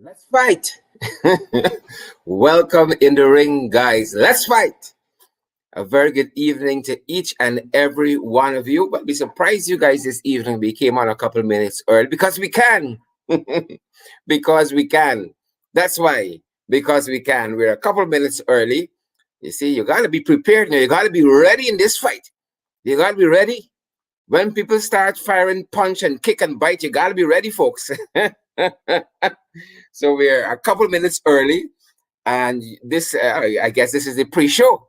Let's fight. Welcome in the ring, guys. Let's fight. A very good evening to each and every one of you. But we surprised you guys this evening. We came on a couple minutes early because we can. Because we can. That's why. Because we can. We're a couple minutes early. You see, you got to be prepared now. You got to be ready in this fight. You got to be ready. When people start firing punch and kick and bite, you got to be ready, folks. So we're a couple minutes early, and this, I guess, this is the pre-show.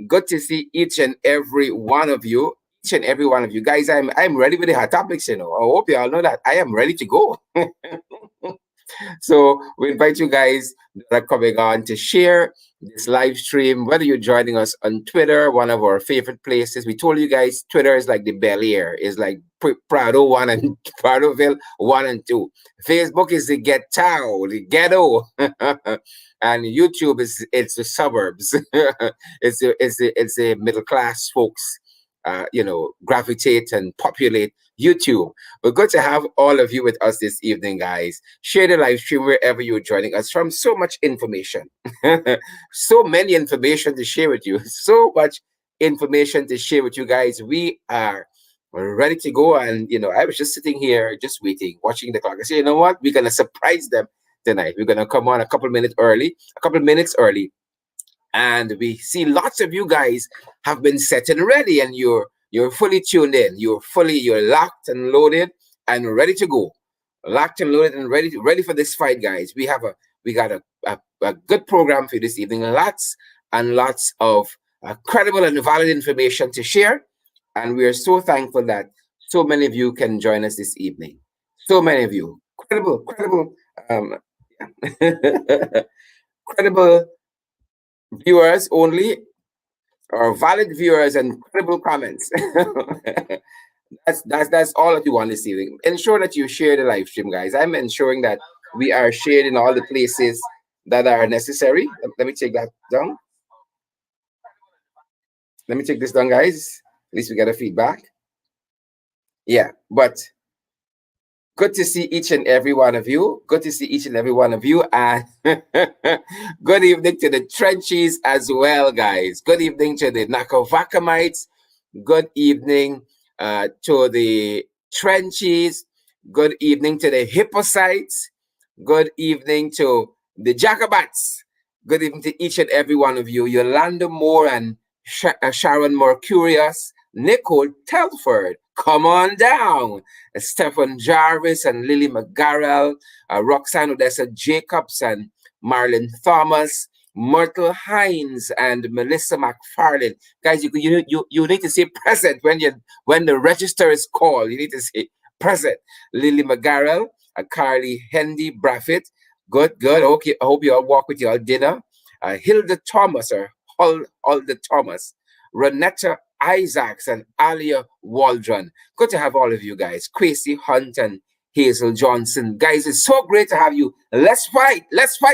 Good to see each and every one of you, each and every one of you guys. I'm ready with the hot topics. I hope you all know that I am ready to go. So we invite you guys that are coming on to share this live stream, whether you're joining us on Twitter, one of our favorite places. We told you guys Twitter is like the Bel Air, is like Prado 1 and Pradoville 1 and 2. Facebook is the ghetto, and YouTube it's the suburbs. it's the middle class folks, gravitate and populate YouTube. We're good to have all of you with us this evening, guys. Share the live stream wherever you're joining us from. So much information. So many information to share with you. So much information to share with you guys. We are ready to go. And, I was just sitting here, just waiting, watching the clock. I said, you know what? We're going to surprise them tonight. We're going to come on a couple minutes early. And we see lots of you guys have been set and ready, and you're fully tuned in. You're locked and loaded and ready to go. Locked and loaded and ready for this fight, guys. We got a good program for you this evening. Lots and lots of credible and valid information to share. And we are so thankful that so many of you can join us this evening. So many of you. Credible, credible viewers only, or valid viewers and credible comments. That's all that we want this evening. Ensure that you share the live stream, guys. I'm ensuring that we are shared in all the places that are necessary. Let me take that down. Let me take this down, guys. At least we get a feedback. Yeah, but good to see each and every one of you. Good to see each and every one of you. And good evening to the trenches as well, guys. Good evening to the Nakovakamites. Good evening to the trenches. Good evening to the Hippocytes. Good evening to the Jacobats. Good evening to each and every one of you. Yolanda Moore and Sharon Mercurius. Nicole Telford, come on down. Stephen Jarvis and Lily McGarrell, Roxanne Odessa Jacobs and Marlon Thomas, Myrtle Hines and Melissa McFarlane. Guys, you need to say present when the register is called. You need to say present. Lily McGarrell, Carly Hendy Braffett. Good. Okay, I hope you all walk with your dinner. Hilda Thomas or Hulda Thomas. Renetta Isaacs and Alia Waldron. Good to have all of you guys. Quasi Hunt and Hazel Johnson. Guys, it's so great to have you. Let's fight,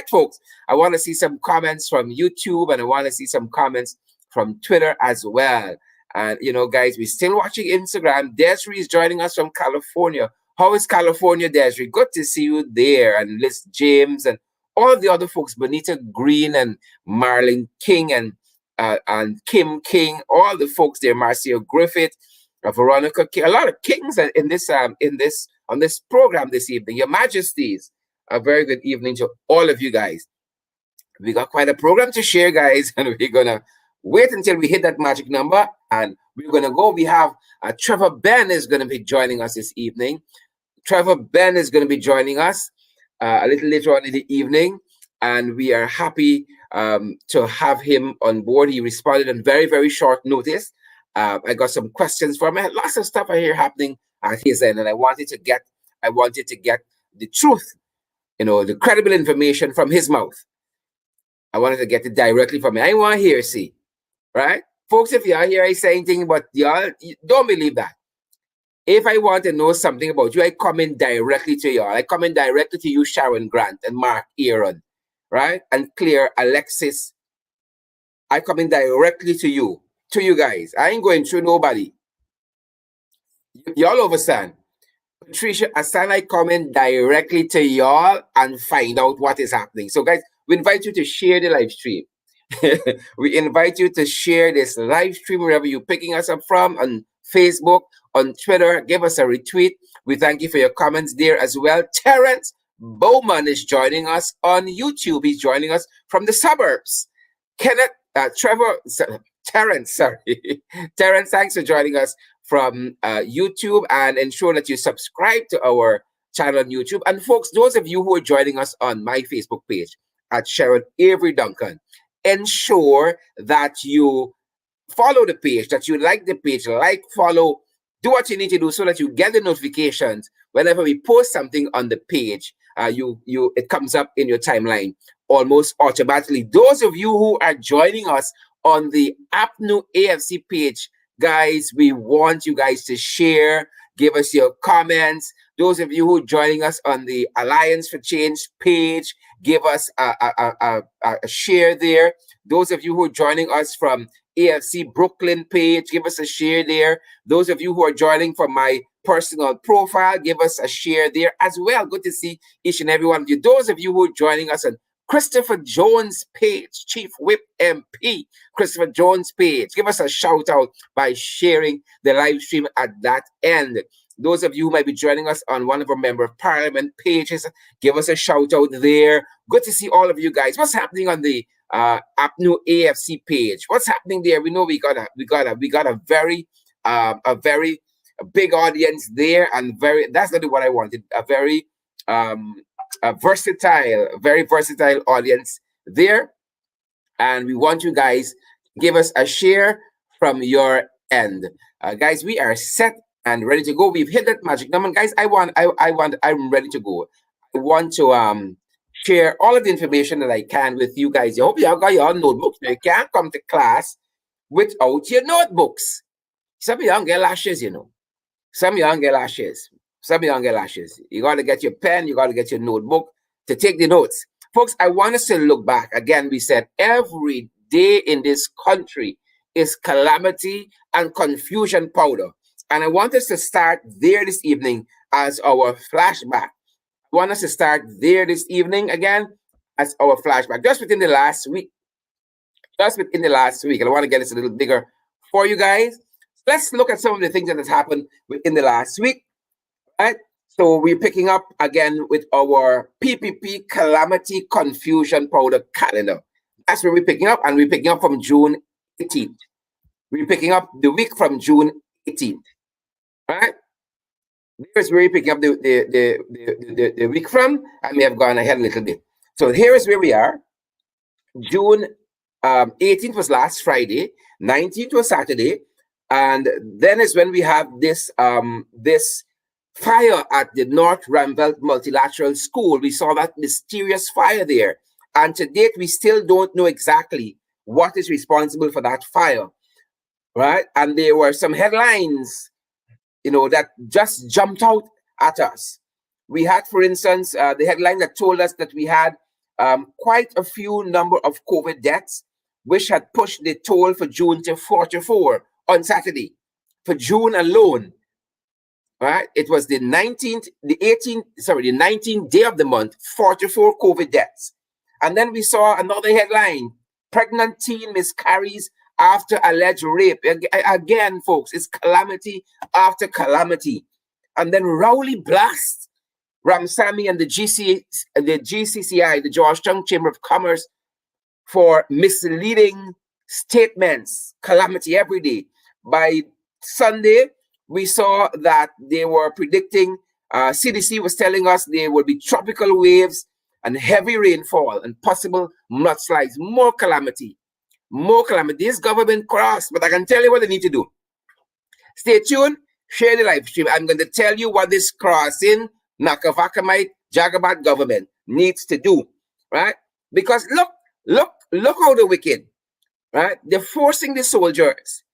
folks. I want to see some comments from YouTube, and I want to see some comments from Twitter as well. And, guys, we're still watching Instagram. Desiree is joining us from California. How is California, Desiree? Good to see you there. And Liz James and all the other folks, Bonita Green and Marlene King and Kim King, all the folks there, Marcia Griffith, Veronica King, a lot of kings in this on this program this evening. Your Majesties, a very good evening to all of you guys. We got quite a program to share, guys, and we're gonna wait until we hit that magic number, and we're gonna go. We have Trevor Ben is gonna be joining us this evening. Trevor Ben is gonna be joining us a little later on in the evening, and we are happy to have him on board. He responded on very, very short notice. I got some questions for him. I had lots of stuff I hear happening at his end, and I wanted to get the truth, the credible information from his mouth. I wanted to get it directly from him. I want to hear, see, right? Folks, if y'all hear I saying things, but y'all don't believe that. If I want to know something about you, I come in directly to y'all. I come in directly to you, Sharon Grant and Mark Aaron, right? And Claire, Alexis. I come in directly to you guys. I ain't going through nobody. Y'all understand? Patricia, assign I comment directly to y'all and find out what is happening. So, guys, we invite you to share the live stream. We invite you to share this live stream wherever you're picking us up from, on Facebook, on Twitter. Give us a retweet. We thank you for your comments there as well. Terrence Bowman is joining us on YouTube. He's joining us from the suburbs. Kenneth, Terrence, sorry. Terrence, thanks for joining us from YouTube, and ensure that you subscribe to our channel on YouTube. And folks, those of you who are joining us on my Facebook page at Sharon Avery Duncan, ensure that you follow the page, that you like the page, like, follow, do what you need to do so that you get the notifications whenever we post something on the page. It comes up in your timeline almost automatically. Those of you who are joining us on the APNU AFC page, guys, we want you guys to share, give us your comments. Those of you who are joining us on the Alliance for Change page, give us a share there. Those of you who are joining us from AFC Brooklyn page, give us a share there. Those of you who are joining from my personal profile, give us a share there as well. Good to see each and every one of you. Those of you who are joining us on Christopher Jones page, Chief Whip MP, Christopher Jones page, give us a shout out by sharing the live stream at that end. Those of you who might be joining us on one of our Member of Parliament pages, give us a shout out there. Good to see all of you guys. What's happening on the APNU AFC page? What's happening there? We know we got a very big audience there, and that's not what I wanted. A very very versatile audience there, and we want you guys give us a share from your end. Guys, we are set and ready to go. We've hit that magic number, guys. I'm ready to go. I want to share all of the information that I can with you guys. I hope you all got your notebooks. You can't come to class without your notebooks. Some of you don't get lashes, you know. Some of you don't get lashes. Some of you don't get lashes. You got to get your pen. You got to get your notebook to take the notes. Folks, I want us to look back. Again, we said every day in this country is calamity and confusion powder. And I want us to start there this evening as our flashback. I want us to start there this evening again as our flashback. Just within the last week. And I want to get this a little bigger for you guys. Let's look at some of the things that has happened within the last week. Right? So we're picking up again with our PPP Calamity Confusion Powder calendar. That's where we're picking up, and we're picking up from June 18th. We're picking up the week from June 18th. All right? Here's where we're picking up the week from. I may have gone ahead a little bit. So here is where we are. June 18th was last Friday. 19th was Saturday. And then is when we have this fire at the North Ramvelt Multilateral School. We saw that mysterious fire there. And to date, we still don't know exactly what is responsible for that fire. Right? And there were some headlines, that just jumped out at us. We had, for instance, the headline that told us that we had quite a few number of COVID deaths, which had pushed the toll for June to 44 on Saturday. For June alone, right? It was the 19th day of the month, 44 COVID deaths. And then we saw another headline: pregnant teen miscarries after alleged rape. Again, folks, it's calamity after calamity. And then Rowley blast Ramsamy and the GCCI, the Georgetown Chamber of Commerce, for misleading statements. Calamity every day. By Sunday, we saw that they were predicting, CDC was telling us there will be tropical waves and heavy rainfall and possible mudslides. More calamity. This government crossed, but I can tell you what they need to do. Stay tuned, share the live stream. I'm going to tell you what this crossing Nakavakamite Jagabat government needs to do, right? Because look how the wicked, right? They're forcing the soldiers.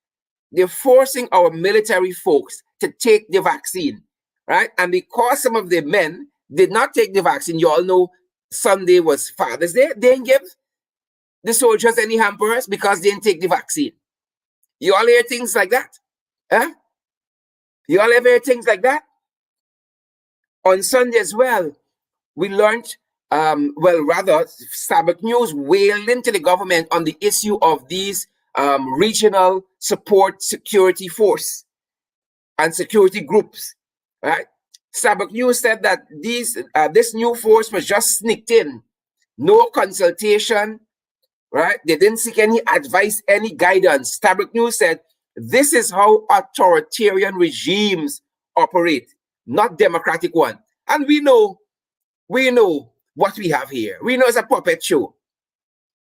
They're forcing our military folks to take the vaccine, right? And because some of the men did not take the vaccine, you all know Sunday was Father's Day, they didn't give the soldiers any hampers because they didn't take the vaccine. You all hear things like that? Huh? You all ever hear things like that? On Sunday as well, we learned, Sabbath News wailed into the government on the issue of these regional support security force and security groups, right? Sabbath News said that this new force was just sneaked in, no consultation, right? They didn't seek any advice, any guidance. Sabbath News said this is how authoritarian regimes operate, not democratic one. And we know what we have here. We know it's a puppet show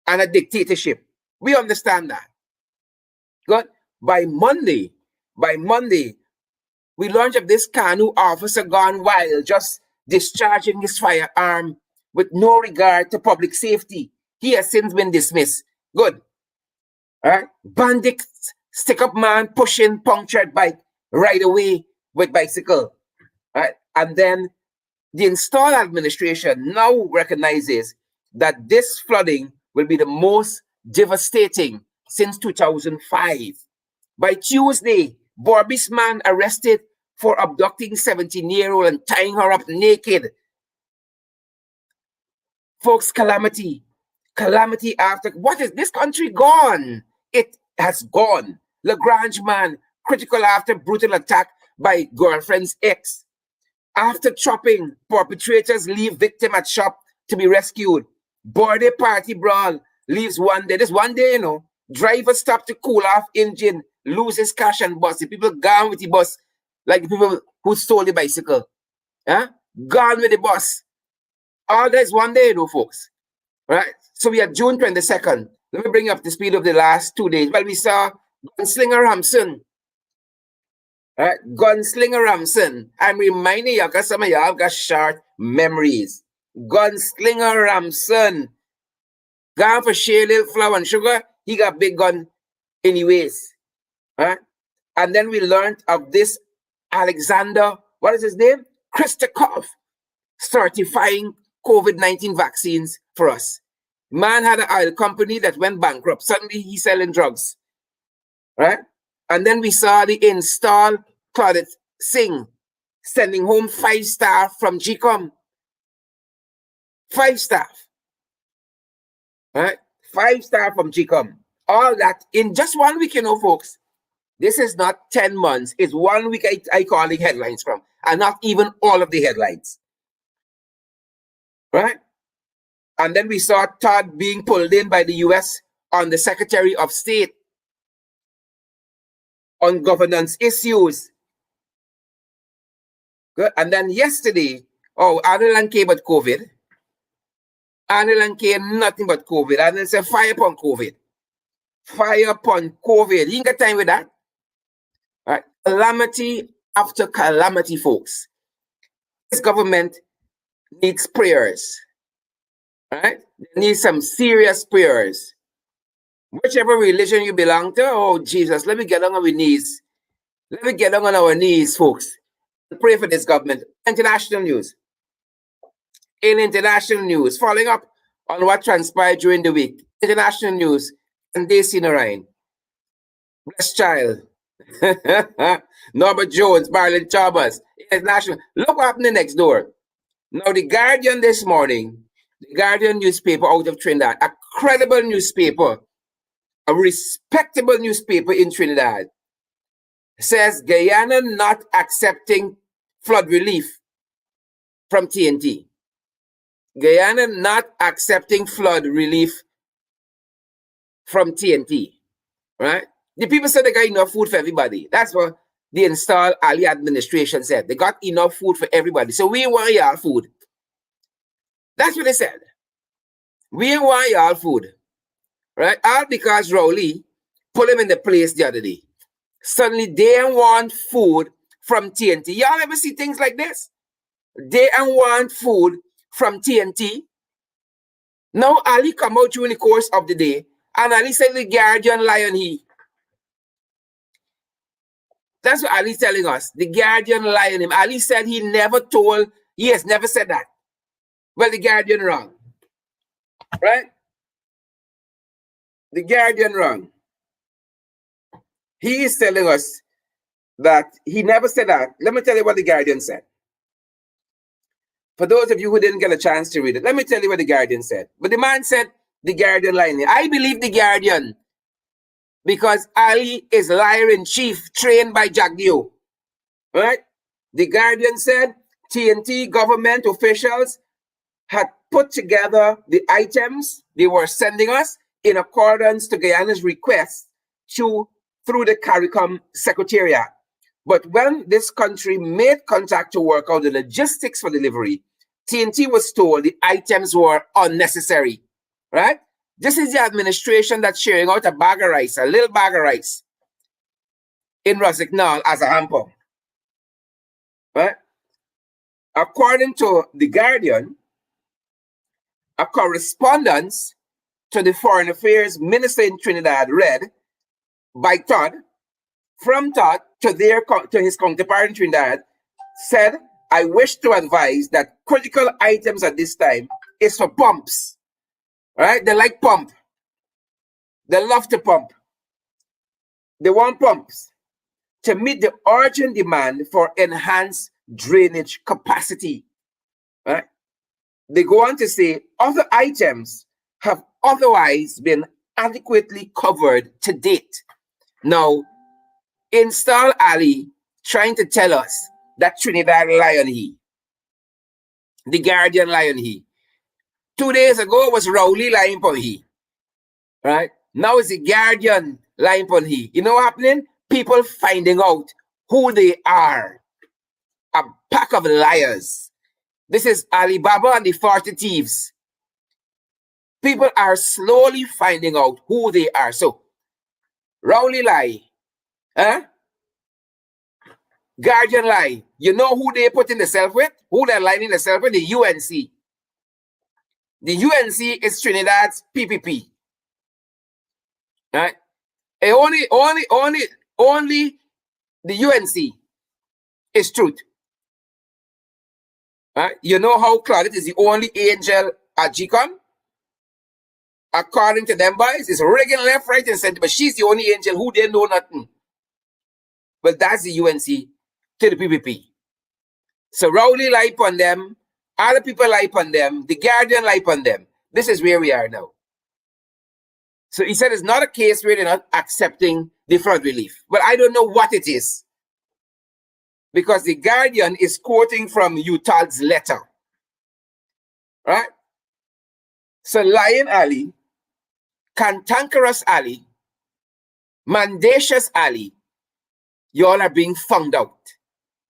and a dictatorship. We understand that. Good. By Monday, we learned of this Kanu officer gone wild, just discharging his firearm with no regard to public safety. He has since been dismissed. Good. All right. Bandits, stick-up man pushing punctured bike right away with bicycle. All right. And then the installed administration now recognizes that this flooding will be the most devastating since 2005. By Tuesday, Barbies man arrested for abducting 17-year-old and tying her up naked. Folks, calamity after, what is this country gone? It has gone. Lagrange man, critical after brutal attack by girlfriend's ex. After chopping, perpetrators leave victim at shop to be rescued. Birthday party brawl leaves one day. This one day, you know, driver stop to cool off engine, loses cash and bus. The people gone with the bus, like the people who stole the bicycle. Huh? Gone with the bus. All that is one day, you know, folks. Right? So we are June 22nd. Let me bring up the speed of the last 2 days. Well, we saw Gunslinger Ramson. Right? Gunslinger Ramson. I'm reminding you, because some of y'all got short memories. Gunslinger Ramson. Gone for share little flour and sugar. He got big gun anyways. Right? And then we learned of this Alexander, what is his name? Christakov, certifying COVID-19 vaccines for us. Man had an oil company that went bankrupt. Suddenly he's selling drugs. Right? And then we saw the install Claudette Singh sending home 5 staff from GECOM. 5 staff. Right? 5 staff from GECOM. All that in just 1 week, you know, folks. This is not 10 months. It's 1 week I call the headlines from. And not even all of the headlines. Right? And then we saw Todd being pulled in by the US on the Secretary of State on governance issues. Good. And then yesterday, Arnold and K but COVID. Arnold and K nothing but COVID. And then say fire upon COVID. Fire upon COVID. You ain't got time with that. All right. Calamity after calamity, folks. This government needs prayers. All right? They need some serious prayers. Whichever religion you belong to, oh Jesus, let me get on our knees. Let me get on our knees, folks. Pray for this government. International news. In international news, following up on what transpired during the week. International news, and Daisy Narayan. Bless child. Norbert Jones, Marilyn Chalmers. International. Look what happened next door. Now, the Guardian this morning, the Guardian newspaper out of Trinidad, a credible newspaper, a respectable newspaper in Trinidad, says Guyana not accepting flood relief from TNT. Guyana not accepting flood relief from TNT. Right? The people said they got enough food for everybody. That's what the installed Ali administration said. They got enough food for everybody. So we want y'all food. That's what they said. We want y'all food. Right? All because Rowley put him in the place the other day. Suddenly they want food from TNT. Y'all ever see things like this? They want food from TNT. Now Ali come out during the course of the day and Ali said the Guardian lie on he. That's what Ali's telling us. The Guardian lie on him. Ali said he has never said that. Well, the Guardian wrong. Right? The Guardian wrong. He is telling us that he never said that. Let me tell you what the Guardian said. For those of you who didn't get a chance to read it, let me tell you what the Guardian said. But the man said, the Guardian line here. I believe the Guardian because Ali is liar in chief, trained by Jagdeo. Right? The Guardian said TNT government officials had put together the items they were sending us in accordance to Guyana's request through the CARICOM Secretariat. But when this country made contact to work out the logistics for delivery, TNT was told the items were unnecessary, right? This is the administration that's sharing out a bag of rice, a little bag of rice in Rosignol as a hamper, right? According to The Guardian, a correspondence to the Foreign Affairs Minister in Trinidad read by Todd, from Todd to his counterpart in Trinidad, said, I wish to advise that critical items at this time is for pumps. Right? They like pump. They love to pump. They want pumps to meet the urgent demand for enhanced drainage capacity. Right? They go on to say other items have otherwise been adequately covered to date. Now, install Ali trying to tell us that Trinidad lie on he. The Guardian lie on he. 2 days ago was Rowley lying on he. Right? Now it's the Guardian lying on he. You know what's happening? People finding out who they are. A pack of liars. This is Alibaba and the 40 thieves. People are slowly finding out who they are. So, Rowley lie. Huh? Guardian lie. You know who they put in the self with? Who they're lining the self with? The UNC. The UNC is Trinidad's PPP. Right? And only the UNC is truth. Right? You know how Claudette is the only angel at GECOM? According to them boys, it's rigging left, right, and center, but she's the only angel who didn't know nothing. But that's the UNC to the PPP. So Rowley lie on them, other people lie on them, the Guardian lie on them. This is where we are now. So he said it's not a case where they're not accepting the flood relief. But I don't know what it is. Because the Guardian is quoting from Utah's letter. Right? So Lion Ali, Cantankerous Ali, Mendacious Ali, you all are being found out.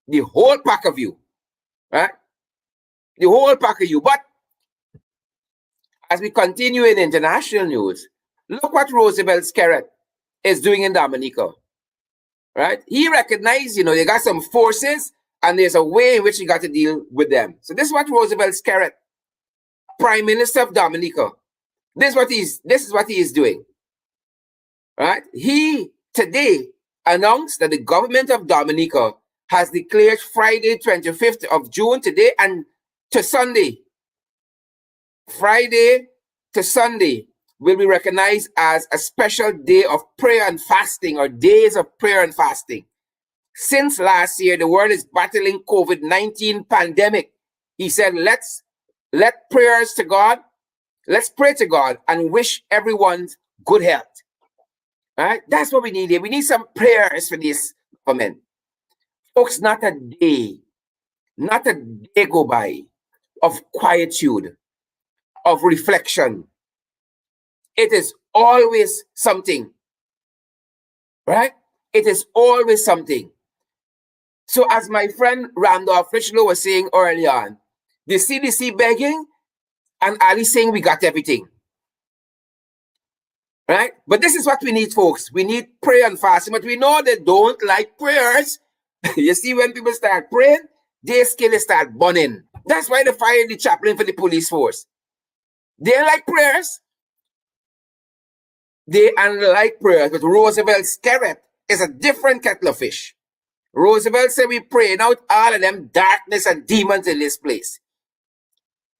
The whole pack of you. Right? The whole pack of you. But as we continue in international news, look what Roosevelt Skerritt is doing in Dominica. Right? He recognized, they got some forces and there's a way in which you got to deal with them. So this is what Roosevelt Skerritt, Prime Minister of Dominica, this is what he is doing. Right? He today announced that the government of Dominica has declared Friday, 25th of June, today and to Sunday. Friday to Sunday will be recognized as a special day of prayer and fasting, or days of prayer and fasting. Since last year, the world is battling COVID-19 pandemic. He said, let's prayers to God. Let's pray to God and wish everyone good health. All right? That's what we need here. We need some prayers for this government. Folks, not a day go by of quietude, of reflection. It is always something. Right? It is always something. So as my friend Randolph Richlow was saying early on, the CDC begging and Ali saying we got everything. Right? But this is what we need, folks. We need prayer and fasting, but we know they don't like prayers. You see, when people start praying, their skin start burning. That's why they fired the chaplain for the police force. They like prayers. They unlike prayers, but Roosevelt Skerritt is a different kettle of fish. Roosevelt said we praying out all of them darkness and demons in this place.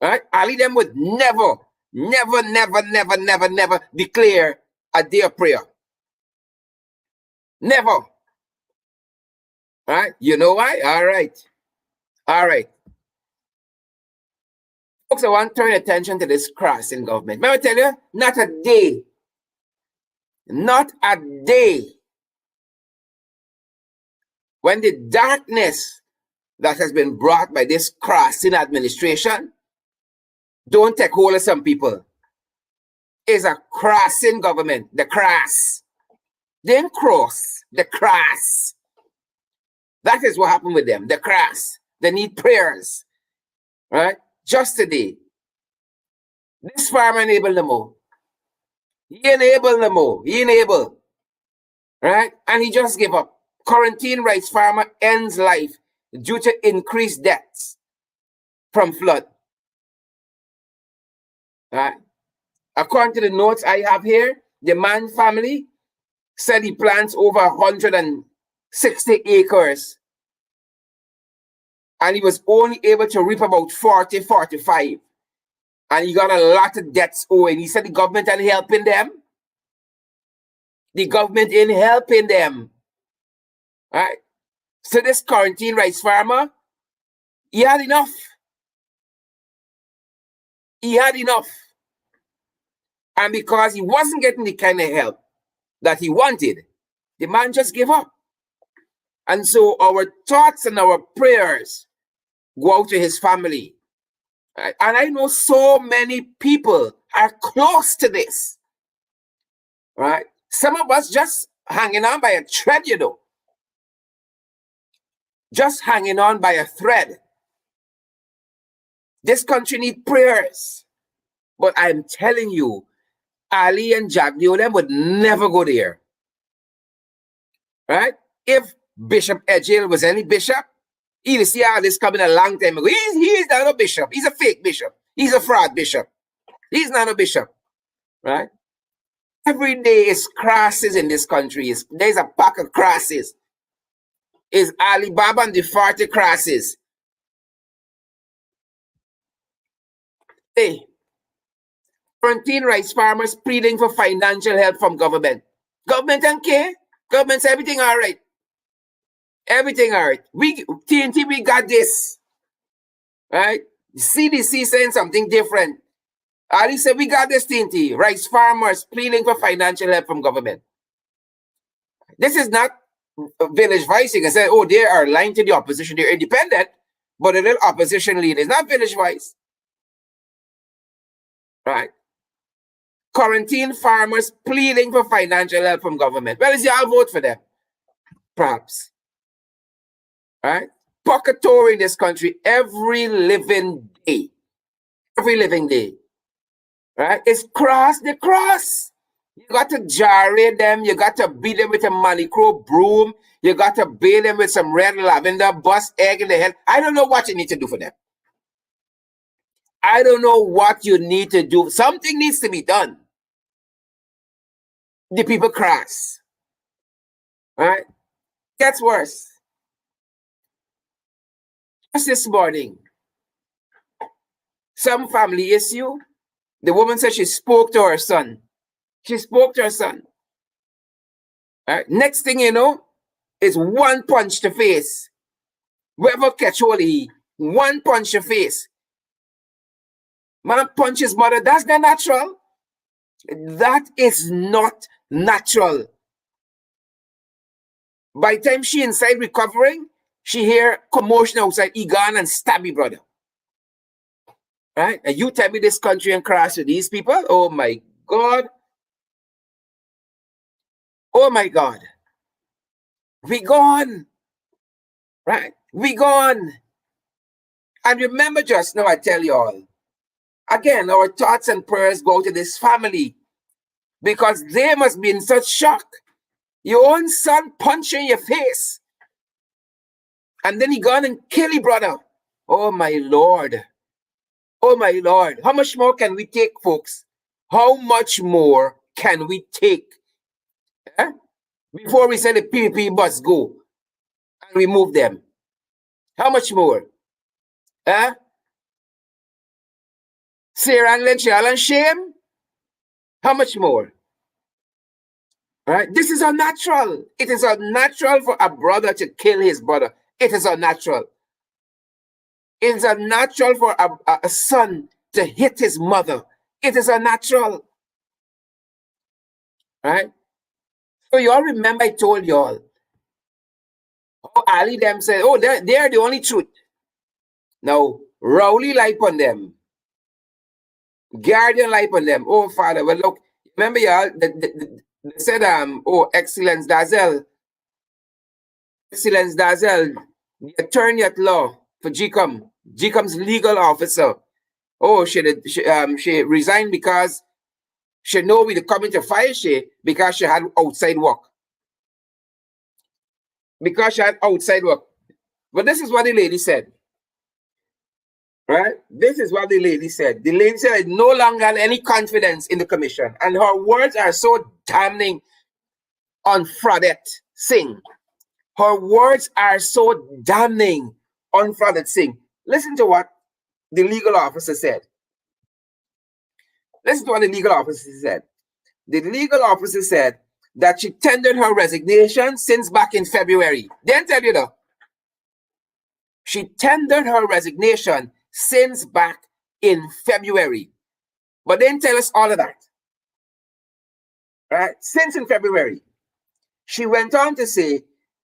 Right? Ali them would never declare a day of prayer. Never. Right? You know why? All right. Folks, I want to turn attention to this crossing government. May I tell you, not a day, not a day when the darkness that has been brought by this crossing administration don't take hold of some people. Is a crossing government, the cross. They didn't cross, the cross. That is what happened with them, the cross. They need prayers, right? Just today, this farmer enabled them all. He enabled them all. He enabled, right? And he just gave up. Quarantine rice farmer ends life due to increased deaths from flood. Right? According to the notes I have here, the man family said he plants over 160 acres. And he was only able to reap about 40, 45. And he got a lot of debts owing. He said the government ain't helping them. The government ain't helping them. Right? So this quarantine rice farmer, he had enough. He had enough. And because he wasn't getting the kind of help that he wanted, the man just gave up. And so our thoughts and our prayers go out to his family. Right? And I know so many people are close to this. Right? Some of us just hanging on by a thread, you know. Just hanging on by a thread. This country needs prayers. But I'm telling you, Ali and Jagdio, them would never go there. Right? If Bishop Edgel was any bishop, he'd see all this coming a long time ago. He's not a bishop. He's a fake bishop. He's a fraud bishop. He's not a bishop. Right? Every day is crosses in this country. There's a pack of crosses. Is Alibaba and the 40 crosses. Hey, quarantine rice farmers pleading for financial help from government. Government don't care. Government says everything all right. Everything all right. TNT, we got this. Right? CDC saying something different. Ali said, we got this, TNT. Rice farmers pleading for financial help from government. This is not Village Vice. You can say, oh, they are lying to the opposition. They're independent, but a little opposition leader. It's not Village Vice. Right? Quarantine farmers pleading for financial help from government. Well, is y'all vote for them? Perhaps. Right? Pocketour in this country every living day. Every living day. Right? It's cross the cross. You got to gyrate them. You got to beat them with a manicure broom. You got to bathe them with some red lavender, bust egg in the head. I don't know what you need to do for them. I don't know what you need to do. Something needs to be done. The people cross. Right? Gets worse. Just this morning, some family issue. The woman said she spoke to her son. She spoke to her son. Right? Next thing you know, is one punch to face. Whoever catch hold of he, one punch to face. Man punch his mother. That's not natural. That is not natural. By the time she inside recovering, she hear commotion outside. He gone and stab me, brother. Right? And you tell me this country and cross with these people? Oh my God. Oh my God. We gone. Right? We gone. And remember just now, I tell you all, again, our thoughts and prayers go to this family because they must be in such shock. Your own son punch you in your face. And then he gone and kill your brother. Oh my Lord. Oh my Lord. How much more can we take, folks? How much more can we take? Eh? Before we say the PPP must go and remove them. How much more? Eh? Sarah and Lenchal and shame? How much more? Right? This is unnatural. It is unnatural for a brother to kill his brother. It is unnatural. It is unnatural for a son to hit his mother. It is unnatural. Right? So you all remember I told you all. Oh, Ali them said, oh, they're the only truth. Now, Rowley lie on them. Guardian lie on them. Oh, Father, well, look, remember y'all, they said, oh, Excellence Dazel, the attorney at law for GECOM's legal officer. Oh, she resigned because she know we coming to fire she because she had outside work. Because she had outside work. But this is what the lady said. Right? This is what the lady said. The lady said, I no longer had any confidence in the commission. And her words are so damning on Fradette Singh. Her words are so damning on Fradette Singh. Listen to what the legal officer said. Listen to what the legal officer said. The legal officer said that she tendered her resignation since back in February. Didn't tell you though. She tendered her resignation since back in February. But didn't tell us all of that. Right? Since in February. She went on to say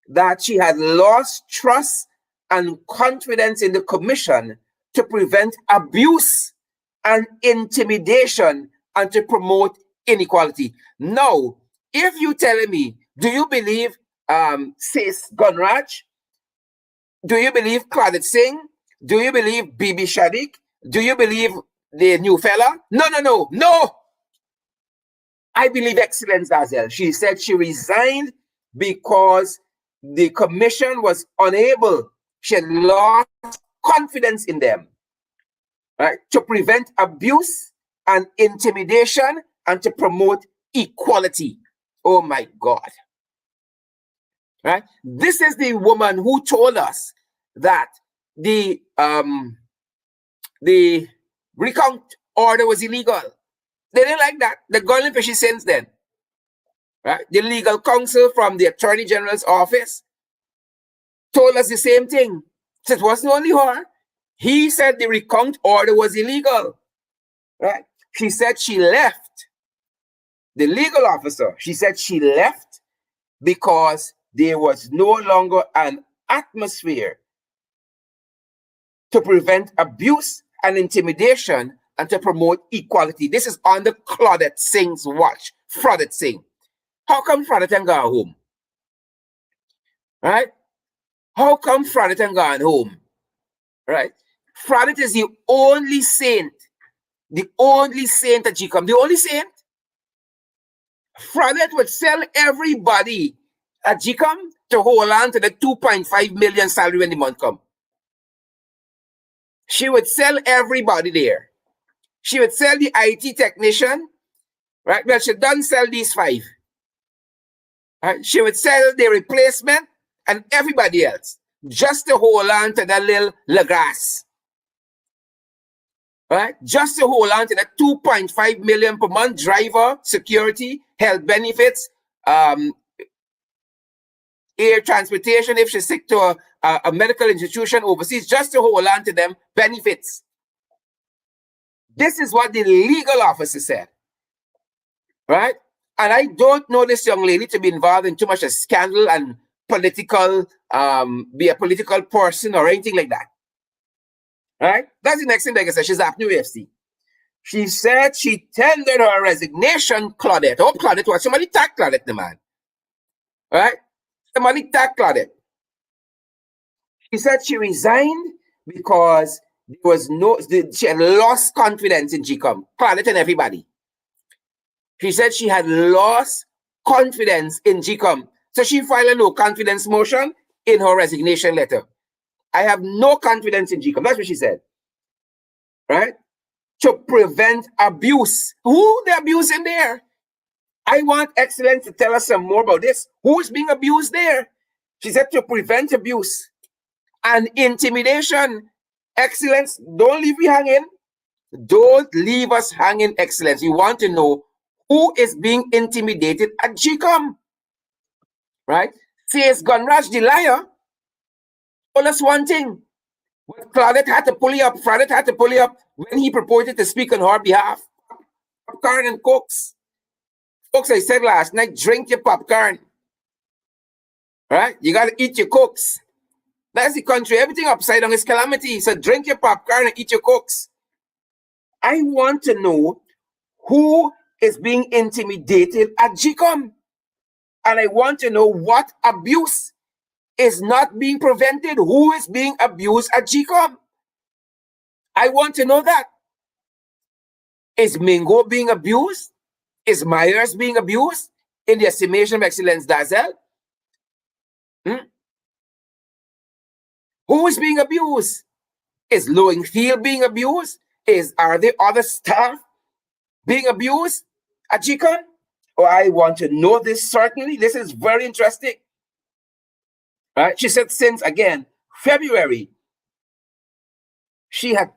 that she had lost trust and confidence in the commission to prevent abuse and intimidation and to promote inequality. Now, if you telling me, do you believe Sis Gunraj? Do you believe Claudette Singh? Do you believe Bibi Shadik? Do you believe the new fella? No. I believe Excellence Dazel. She said she resigned because the commission was unable. She had lost confidence in them, right, to prevent abuse and intimidation and to promote equality. Oh my God. Right? This is the woman who told us that the recount order was illegal. They didn't like that. They're going fishy since then. Right? The legal counsel from the Attorney General's office told us the same thing. So it wasn't only her. He said the recount order was illegal. Right? She said she left. The legal officer, she said she left because there was no longer an atmosphere to prevent abuse and intimidation and to promote equality. This is under Claudette Singh's watch. Fradette Singh. How come Fradette gone home? Right? How come Fradette gone home? Right? Fradette is the only saint at GECOM. The only saint. Fradette would sell everybody at GECOM to hold on to the 2.5 million salary when the month come. She would sell everybody there. She would sell the IT technician, right? Well, she doesn't sell these 5. Right? She would sell the replacement and everybody else just to hold on to that little Lagras. Right? Just to hold on to that 2.5 million per month driver, security, health benefits, air transportation if she's sick to a medical institution overseas, just to hold on to them benefits. This is what the legal officer said. Right? And I don't know this young lady to be involved in too much of scandal and political, be a political person or anything like that. Right? That's the next thing, like I said, she's at New AFC. She said she tendered her resignation, Claudette. Oh, Claudette, what? Somebody tag Claudette, the man. Right? Somebody tag Claudette. She said she resigned because there was she had lost confidence in GECOM, Claudette and everybody. She said she had lost confidence in GECOM. So she filed a no confidence motion in her resignation letter. I have no confidence in GECOM. That's what she said. Right? To prevent abuse. Who the abuse in there? I want Excellence to tell us some more about this. Who's being abused there? She said to prevent abuse and intimidation. Excellence, don't leave me hanging. Don't leave us hanging, Excellence. We want to know who is being intimidated at GECOM. Right? Says Gunraj the liar told us one thing. But Claudette had to pull you up. Claudette had to pull you up when he purported to speak on her behalf. Popcorn and cokes. Folks, I said last night, drink your popcorn. Right? You got to eat your cokes. That's the country. Everything upside down is calamity. So drink your popcorn and eat your cokes. I want to know who is being intimidated at GECOM. And I want to know what abuse is not being prevented. Who is being abused at GECOM? I want to know that. Is Mingo being abused? Is Myers being abused in the estimation of Excellence Dazel? Who is being abused? Is Lowingfield being abused? Are there other staff being abused at GECOM? Oh, I want to know this certainly. This is very interesting. Right? She said since, again, February, she had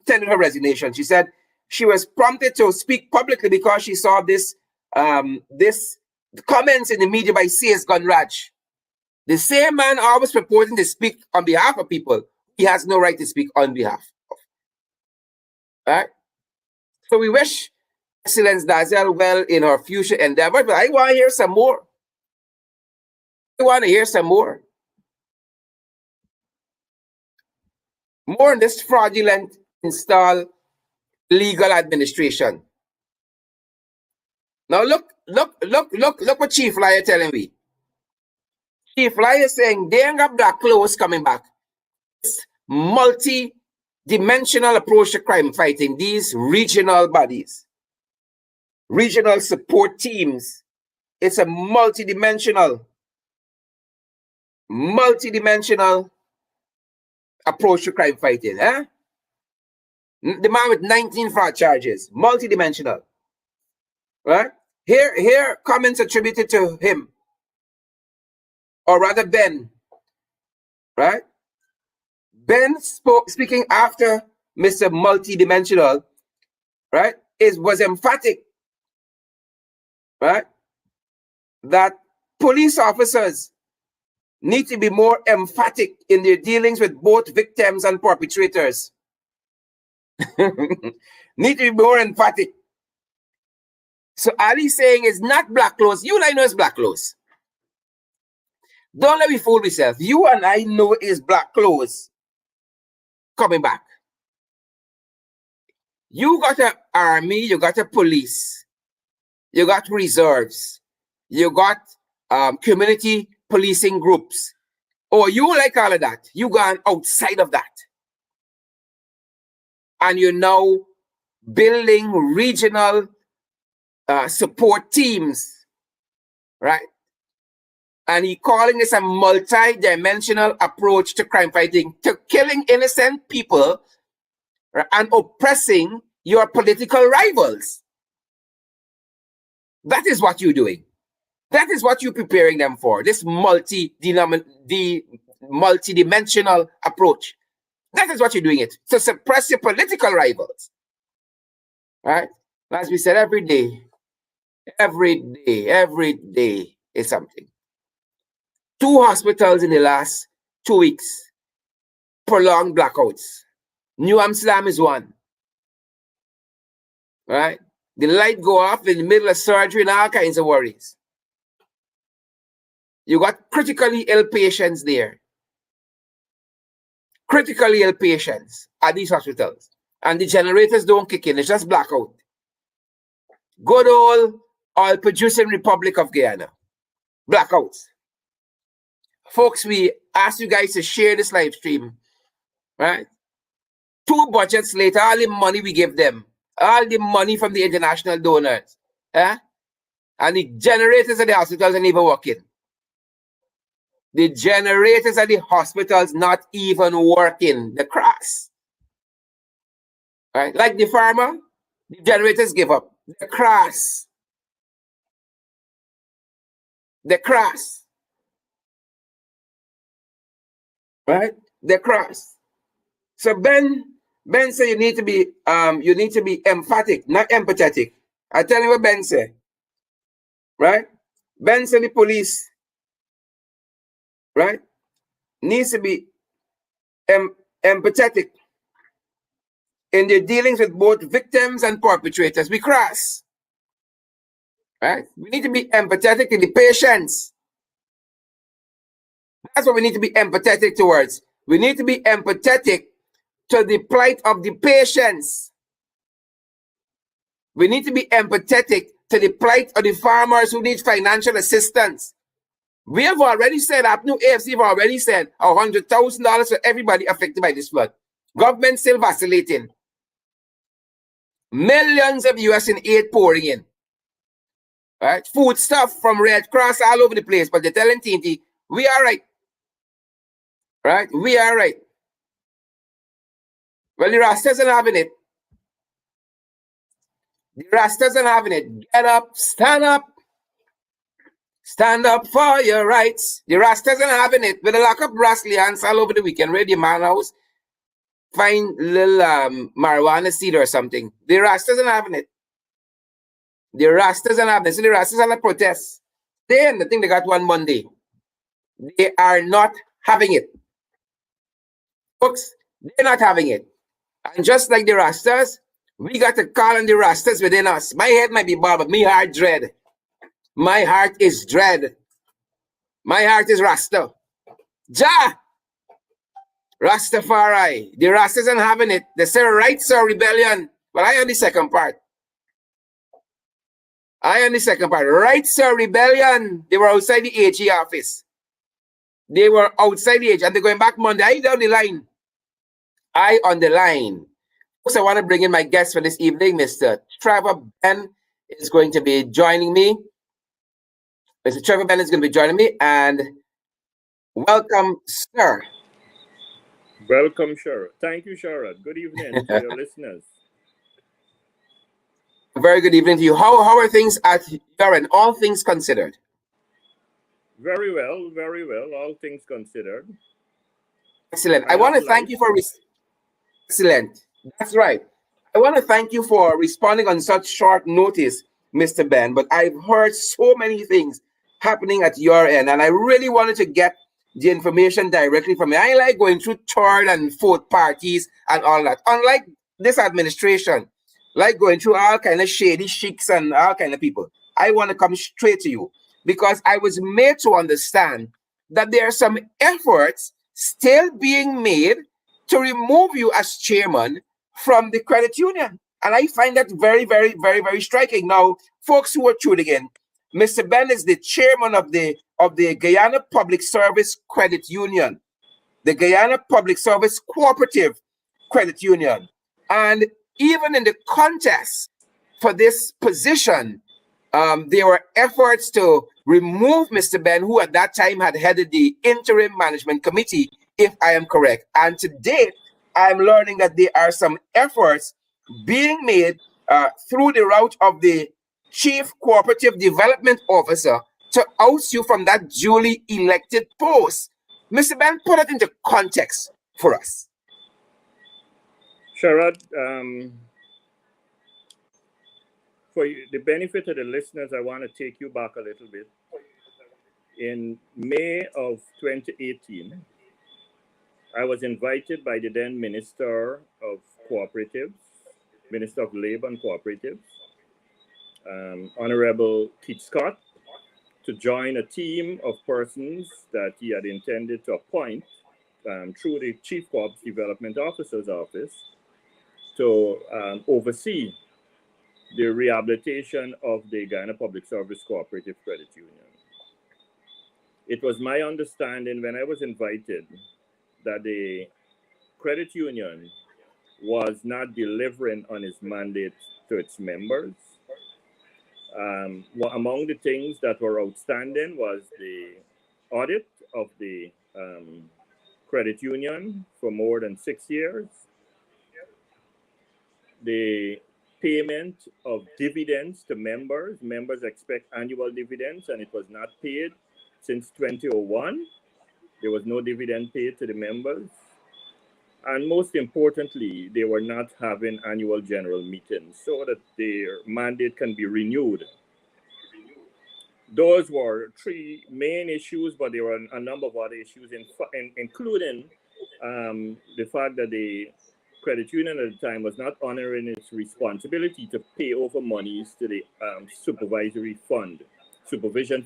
tendered her resignation. She said she was prompted to speak publicly because she saw this comments in the media by C.S. Gunraj. The same man always purporting to speak on behalf of people. He has no right to speak on behalf of. Right? So we wish Excellence Dazel well in her future endeavor, but I want to hear some more. I want to hear some more. More on this fraudulent install legal administration. Now look what Chief Lawyer telling me. Chief Lawyer saying they ain't got black clothes coming back. It's multi-dimensional approach to crime fighting. These regional bodies, regional support teams. It's a multi-dimensional approach to crime fighting. Eh? The man with 19 fraud charges, multi-dimensional. Right? Here comments attributed to him, or rather Benn. Right? Benn speaking after Mr. Multidimensional, right, was emphatic, right, that police officers need to be more emphatic in their dealings with both victims and perpetrators. Need to be more emphatic. So Ali saying it's not black clothes. You and I know it's black clothes. Don't let me fool myself. You and I know it's black clothes coming back. You got an army, you got a police, you got reserves, you got community policing groups. Oh, you like all of that. You gone outside of that. And you're now building regional support teams, right? And he calling this a multi-dimensional approach to crime fighting, to killing innocent people, right, and oppressing your political rivals. That is what you're doing. That is what you're preparing them for, this multi-dimensional approach. That is what you're doing it, to suppress your political rivals. Right? As we said, every day is something. 2 hospitals in the last 2 weeks, prolonged blackouts. New Amsterdam is one. Right? The light go off in the middle of surgery and all kinds of worries. You got critically ill patients there. Critically ill patients at these hospitals. And the generators don't kick in. It's just blackout. Good old oil producing Republic of Guyana. Blackouts. Folks, we ask you guys to share this live stream. Right? 2 budgets later, all the money we give them, all the money from the international donors, and the generators at the hospitals are not even working. The generators at the hospitals not even working. The crass. Right? Like the farmer, the generators give up. The crass. The crass. Right? The crass. So Ben said you need to be emphatic, not empathetic. I tell you what Ben said. Right? Ben said the police, right, needs to be empathetic in their dealings with both victims and perpetrators. We crass. Right? We need to be empathetic to the patients. That's what we need to be empathetic towards. We need to be empathetic to the plight of the patients. We need to be empathetic to the plight of the farmers who need financial assistance. We have already said, New AFC have already said $100,000 for everybody affected by this flood. Government still vacillating. Millions of US in aid pouring in. Right? Food stuff from Red Cross all over the place, but they're telling TNT, we are right. Right? We are right. Well, the Rastas are having it. The Rastas are having it. Get up, stand up. Stand up for your rights. The Rastas are having it. With a lock up Brasilians all over the weekend. Ready man house. Find little marijuana seed or something. The Rastas are having it. The Rastas are having it. So the Rastas are like protest. Then the thing they got one Monday. They are not having it. Folks, they're not having it. And just like the Rastas, we got to call on the Rastas within us. My head might be bald, but my heart dread. My heart is dread. My heart is Rasta. Ja! Rastafari. The Rastas aren't having it. They say rights or rebellion. Well, I on the second part. Rights or rebellion. They were outside the AG office. They were outside the AG. And they're going back Monday. I down the line. I on the line. Folks, I want to bring in my guest for this evening. Mr. Trevor Ben is going to be joining me. Mr. Trevor Ben is going to be joining me. And welcome, sir. Welcome, Sharad. Thank you, Sharad. Good evening to your listeners. Very good evening to you. How are things at your end, all things considered? Very well, all things considered. Excellent. I want to thank you for... Excellent. That's right. I want to thank you for responding on such short notice, Mr. Ben, but I've heard so many things happening at your end, and I really wanted to get the information directly from you. I like going through third and fourth parties and all that. Unlike this administration, like going through all kind of shady sheiks and all kind of people, I want to come straight to you because I was made to understand that there are some efforts still being made to remove you as chairman from the credit union. And I find that very, very, very, very striking. Now, folks who are tuning in, Mr. Ben is the chairman of the Guyana Public Service Credit Union, the Guyana Public Service Cooperative Credit Union. And even in the contest for this position, there were efforts to remove Mr. Ben, who at that time had headed the interim management committee, if I am correct. And to date, I'm learning that there are some efforts being made through the route of the Chief Cooperative Development Officer to oust you from that duly elected post. Mr. Ben, put it into context for us. Sharad, for the benefit of the listeners, I want to take you back a little bit. In May of 2018, I was invited by the then Minister of Cooperatives, Minister of Labor and Cooperatives, Honorable Keith Scott, to join a team of persons that he had intended to appoint through the Chief Cooperative Development Officer's office to oversee the rehabilitation of the Guyana Public Service Cooperative Credit Union. It was my understanding when I was invited that the credit union was not delivering on its mandate to its members. Among the things that were outstanding was the audit of the credit union for more than 6 years, the payment of dividends to members. Members expect annual dividends, and it was not paid since 2001. There was no dividend paid to the members. And most importantly, they were not having annual general meetings so that their mandate can be renewed. Those were three main issues, but there were a number of other issues, including the fact that the credit union at the time was not honoring its responsibility to pay over monies to the supervision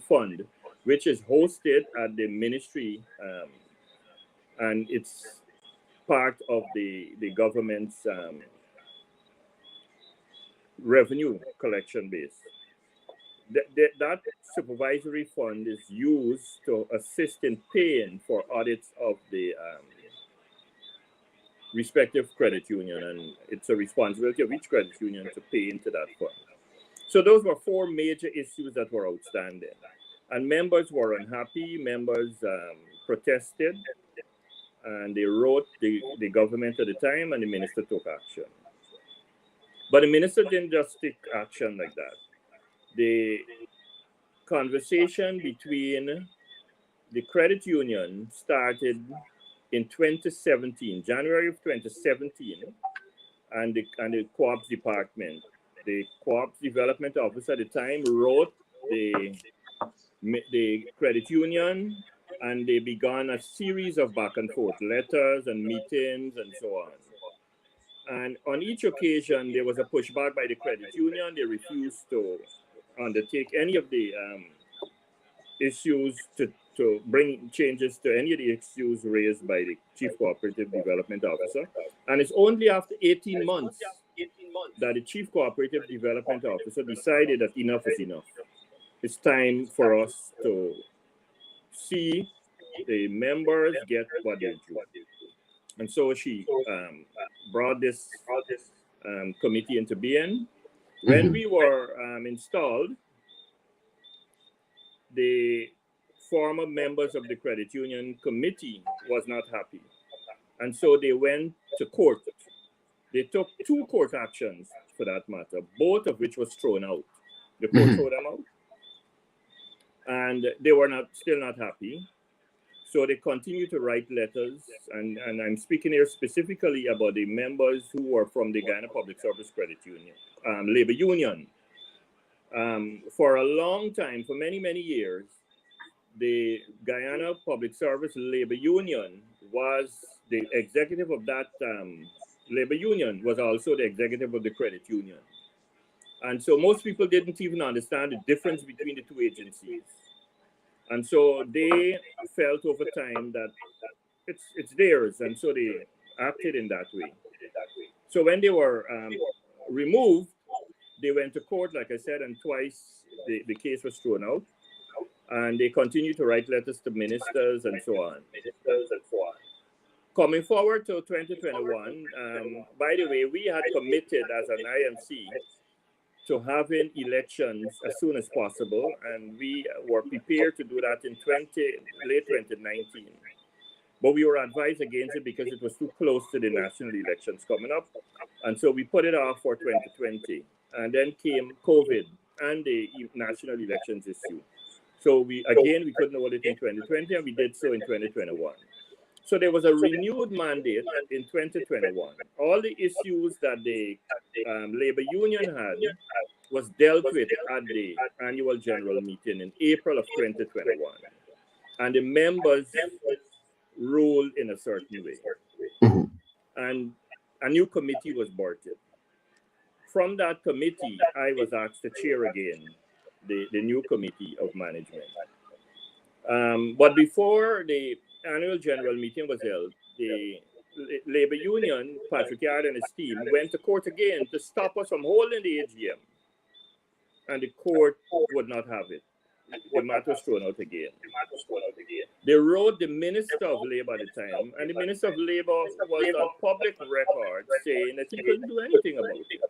fund, which is hosted at the ministry, and it's part of the government's revenue collection base. That supervisory fund is used to assist in paying for audits of the respective credit union, and it's a responsibility of each credit union to pay into that fund. So those were four major issues that were outstanding, and members were unhappy. Members protested, and they wrote the government at the time, and the minister took action. But the minister didn't just take action like that. The conversation between the credit union started in 2017, January of 2017, and the co-ops department. The co-ops development officer at the time wrote the credit union, and they began a series of back and forth letters and meetings and so on. And on each occasion, there was a pushback by the credit union. They refused to undertake any of the issues to bring changes to any of the issues raised by the Chief Cooperative Development Officer. And it's only after 18 months that the Chief Cooperative Development Officer decided that enough is enough. It's time for us to see the members get what they're due. And so she brought this committee into being. When we were installed, the former members of the credit union committee was not happy. And so they went to court. They took 2 court actions for that matter, both of which was thrown out. The court threw them out. And they were still not happy. So they continued to write letters, and I'm speaking here specifically about the members who were from the Guyana Public Service Credit Union, Labor Union. For a long time, for many, many years, the Guyana Public Service Labor Union was the executive of that labor union, was also the executive of the credit union. And so most people didn't even understand the difference between the 2 agencies. And so they felt over time that it's theirs, and so they acted in that way. So when they were removed, they went to court, like I said, and twice the case was thrown out. And they continued to write letters to ministers and so on. Coming forward to 2021, by the way, we had committed as an IMC to having elections as soon as possible, and we were prepared to do that in late 2019. But we were advised against it because it was too close to the national elections coming up, and so we put it off for 2020. And then came COVID and the national elections issue. So we couldn't hold it in 2020, and we did so in 2021. So there was a renewed mandate in 2021. All the issues that the labor union had was dealt with at the annual general meeting in April of 2021. And the members ruled in a certain way. And a new committee was birthed. From that committee, I was asked to chair again the new committee of management. But before the annual general meeting was held, the labor union, Patrick Yard and his team, went to court again to stop us from holding the AGM. And the court would not have it. The matter was thrown out again. They wrote the Minister of Labor at the time, and the Minister of Labor was on public record saying that he couldn't do anything about it.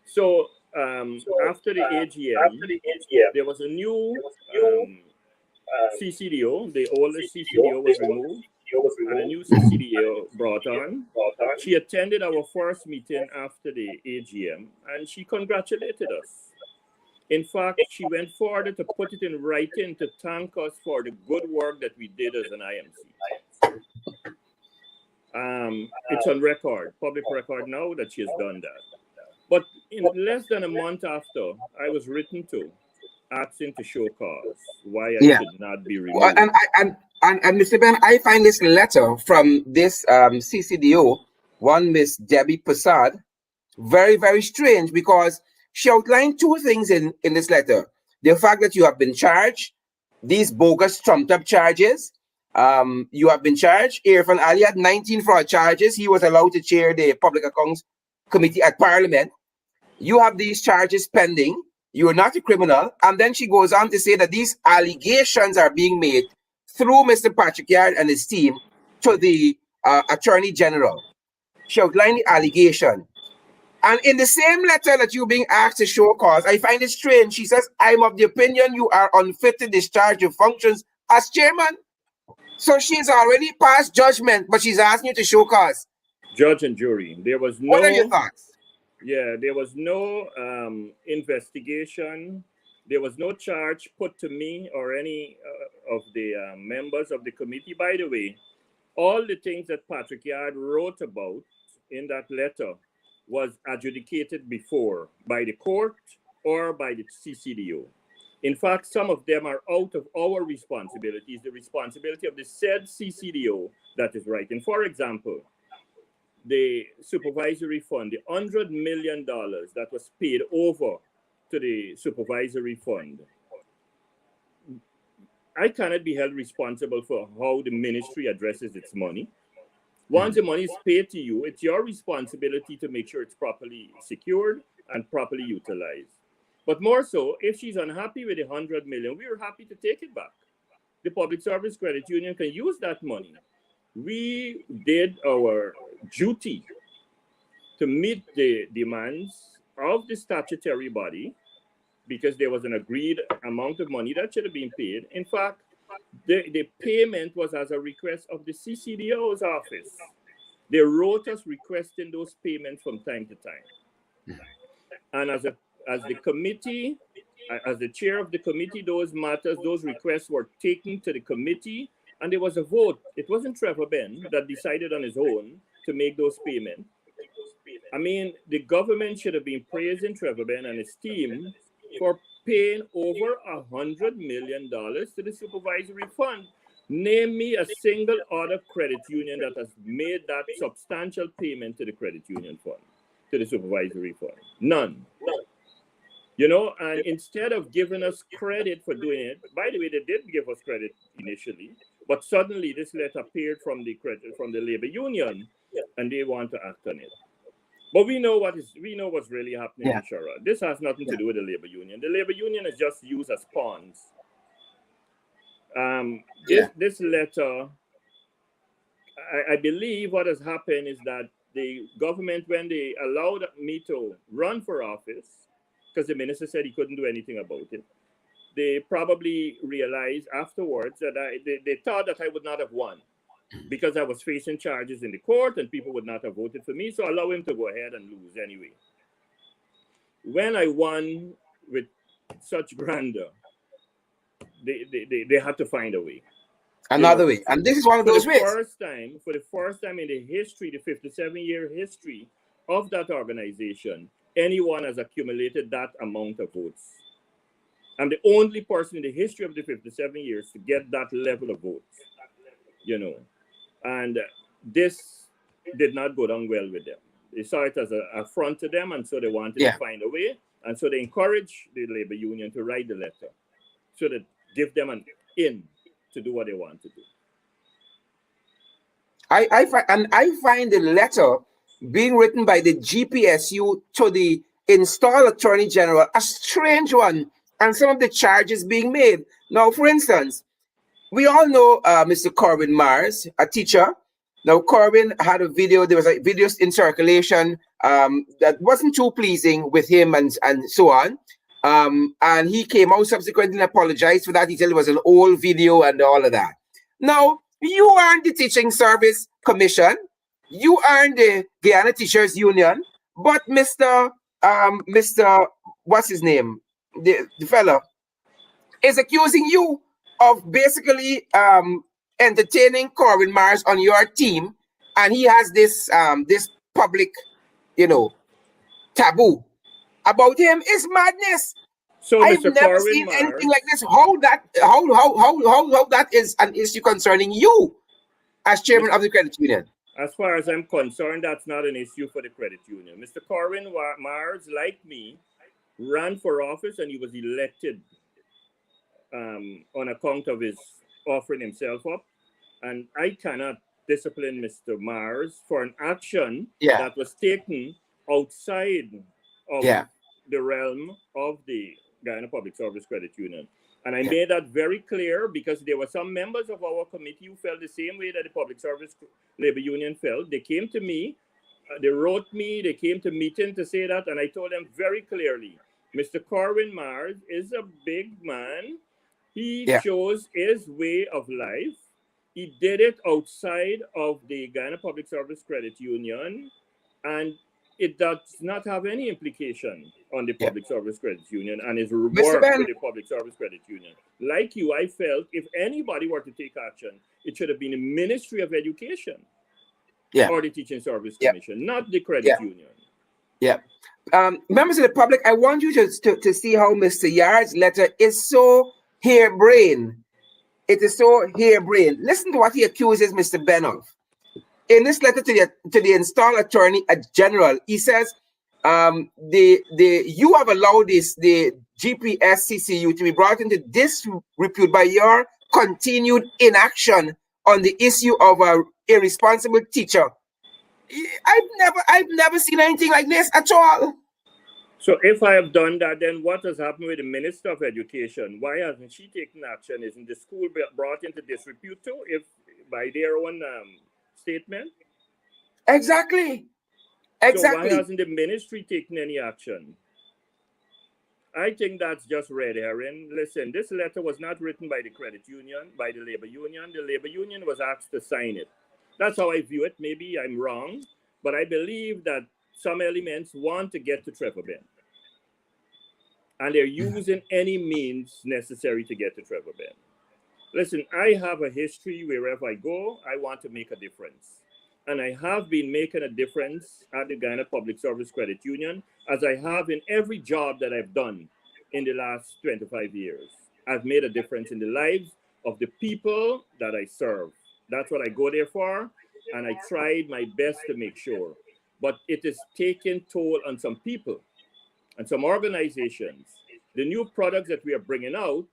So after the AGM, there was a new CCDO. The oldest CCDO was removed, and a new CCDO brought on. She attended our first meeting after the AGM, and she congratulated us. In fact, she went further to put it in writing to thank us for the good work that we did as an IMC. It's on record, public record now, that she has done that. But in less than a month after, I was written to asking to show cause why I should not be removed. And Mr. Ben, I find this letter from this CCDO, one Miss Debbie Prasad, very, very strange because she outlined two things in this letter. The fact that you have been charged, these bogus trumped up charges. You have been charged. Irfan Ali had 19 fraud charges. He was allowed to chair the Public Accounts Committee at Parliament. You have these charges pending. You are not a criminal. And then she goes on to say that these allegations are being made through Mr. Patrick Yard and his team to the Attorney General. She outlined the allegation. And in the same letter that you're being asked to show cause, I find it strange. She says, I'm of the opinion you are unfit to discharge your functions as chairman. So she's already passed judgment, but she's asking you to show cause. Judge and jury. There was no. What are your thoughts? Yeah, there was no investigation. There was no charge put to me or any of the members of the committee. By the way, all the things that Patrick Yard wrote about in that letter was adjudicated before by the court or by the CCDO. In fact, some of them are out of our responsibilities, the responsibility of the said CCDO that is writing. For example, the supervisory fund, the $100 million that was paid over to the supervisory fund. I cannot be held responsible for how the ministry addresses its money. Once the money is paid to you, it's your responsibility to make sure it's properly secured and properly utilized. But more so, if she's unhappy with the $100 million, we're happy to take it back. The Public Service Credit Union can use that money. We did our duty to meet the demands of the statutory body because there was an agreed amount of money that should have been paid. In fact, the payment was as a request of the CCDO's office. They wrote us requesting those payments from time to time. And as the committee, as the chair of the committee, those matters, those requests were taken to the committee, and there was a vote. It wasn't Trevor Ben that decided on his own to make those payments. I mean, the government should have been praising Trevor Ben and his team for paying over $100 million to the supervisory fund. Name me a single other credit union that has made that substantial payment to the credit union fund, to the supervisory fund. None. You know, and instead of giving us credit for doing it, by the way, they did give us credit initially, but suddenly this letter appeared from the labor union, and they want to act on it. But we know what's really happening in Shara. This has nothing to do with the labor union. The labor union is just used as pawns. This letter, I believe what has happened is that the government, when they allowed me to run for office, because the minister said he couldn't do anything about it, they probably realized afterwards that they thought that I would not have won because I was facing charges in the court and people would not have voted for me, so allow him to go ahead and lose anyway. When I won with such grandeur, they had to find a way. Another way. And this is one of those ways. For the first time in the history, the 57-year history of that organization, anyone has accumulated that amount of votes. I'm the only person in the history of the 57 years to get that level of votes, you know. And this did not go down well with them. They saw it as an affront to them, and so they wanted to find a way. And so they encouraged the labor union to write the letter so that give them an in to do what they want to do. I find the letter being written by the GPSU to the installed Attorney General a strange one, and some of the charges being made. Now, for instance, we all know Mr. Corbin Mars, a teacher. Now, Corbin had a video. There was a video in circulation that wasn't too pleasing with him and so on. And he came out subsequently and apologized for that. He said it was an old video and all of that. Now, you aren't the Teaching Service Commission. You aren't the Guyana Teachers Union. But Mr. What's his name? The fella is accusing you of basically entertaining Corbin Mars on your team, and he has this public, taboo about him. It's madness. So, I've Mr. never Corwin seen Mars, anything like this. How that is an issue concerning you as chairman of the credit union? as far as I'm concerned, that's not an issue for the credit union. Mr. Corwin Mars, like me, ran for office and he was elected on account of his offering himself up. And I cannot discipline Mr. Mars for an action Yeah, that was taken outside of yeah, the realm of the Guyana Public Service Credit Union. And I yeah. made that very clear because there were some members of our committee who felt the same way that the Public Service Labor Union felt. They came to me, they wrote me, they came to meeting to say that, and I told them very clearly, Mr. Corwin Mars is a big man. He Yeah. chose his way of life. He did it outside of the Guyana Public Service Credit Union, and it does not have any implication on the Yeah. Public Service Credit Union and his Mr. work Ben, with the Public Service Credit Union. Like you, I felt if anybody were to take action, it should have been the Ministry of Education yeah, or the Teaching Service yeah, Commission, not the credit yeah, union. yeah. Members of the public, I want you to see how Mr. Yard's letter is so harebrained. It is so harebrained. Listen to what he accuses Mr. Ben of. In this letter to the installed attorney general, he says, you have allowed the GPSCCU to be brought into disrepute by your continued inaction on the issue of a irresponsible teacher. I've never seen anything like this at all. So if I have done that, then what has happened with the Minister of Education? Why hasn't she taken action? Isn't the school brought into disrepute too, if by their own statement? Exactly. So why Exactly. hasn't the ministry taken any action? I think that's just red herring. Listen, this letter was not written by the credit union, by the labor union. The labor union was asked to sign it. That's how I view it. Maybe I'm wrong, but I believe that some elements want to get to Trevor Ben. And they're using any means necessary to get to Trevor Ben. Listen, I have a history wherever I go, I want to make a difference. And I have been making a difference at the Guyana Public Service Credit Union, as I have in every job that I've done in the last 25 years. I've made a difference in the lives of the people that I serve. That's what I go there for, and I tried my best to make sure. But it is taking toll on some people and some organizations. The new products that we are bringing out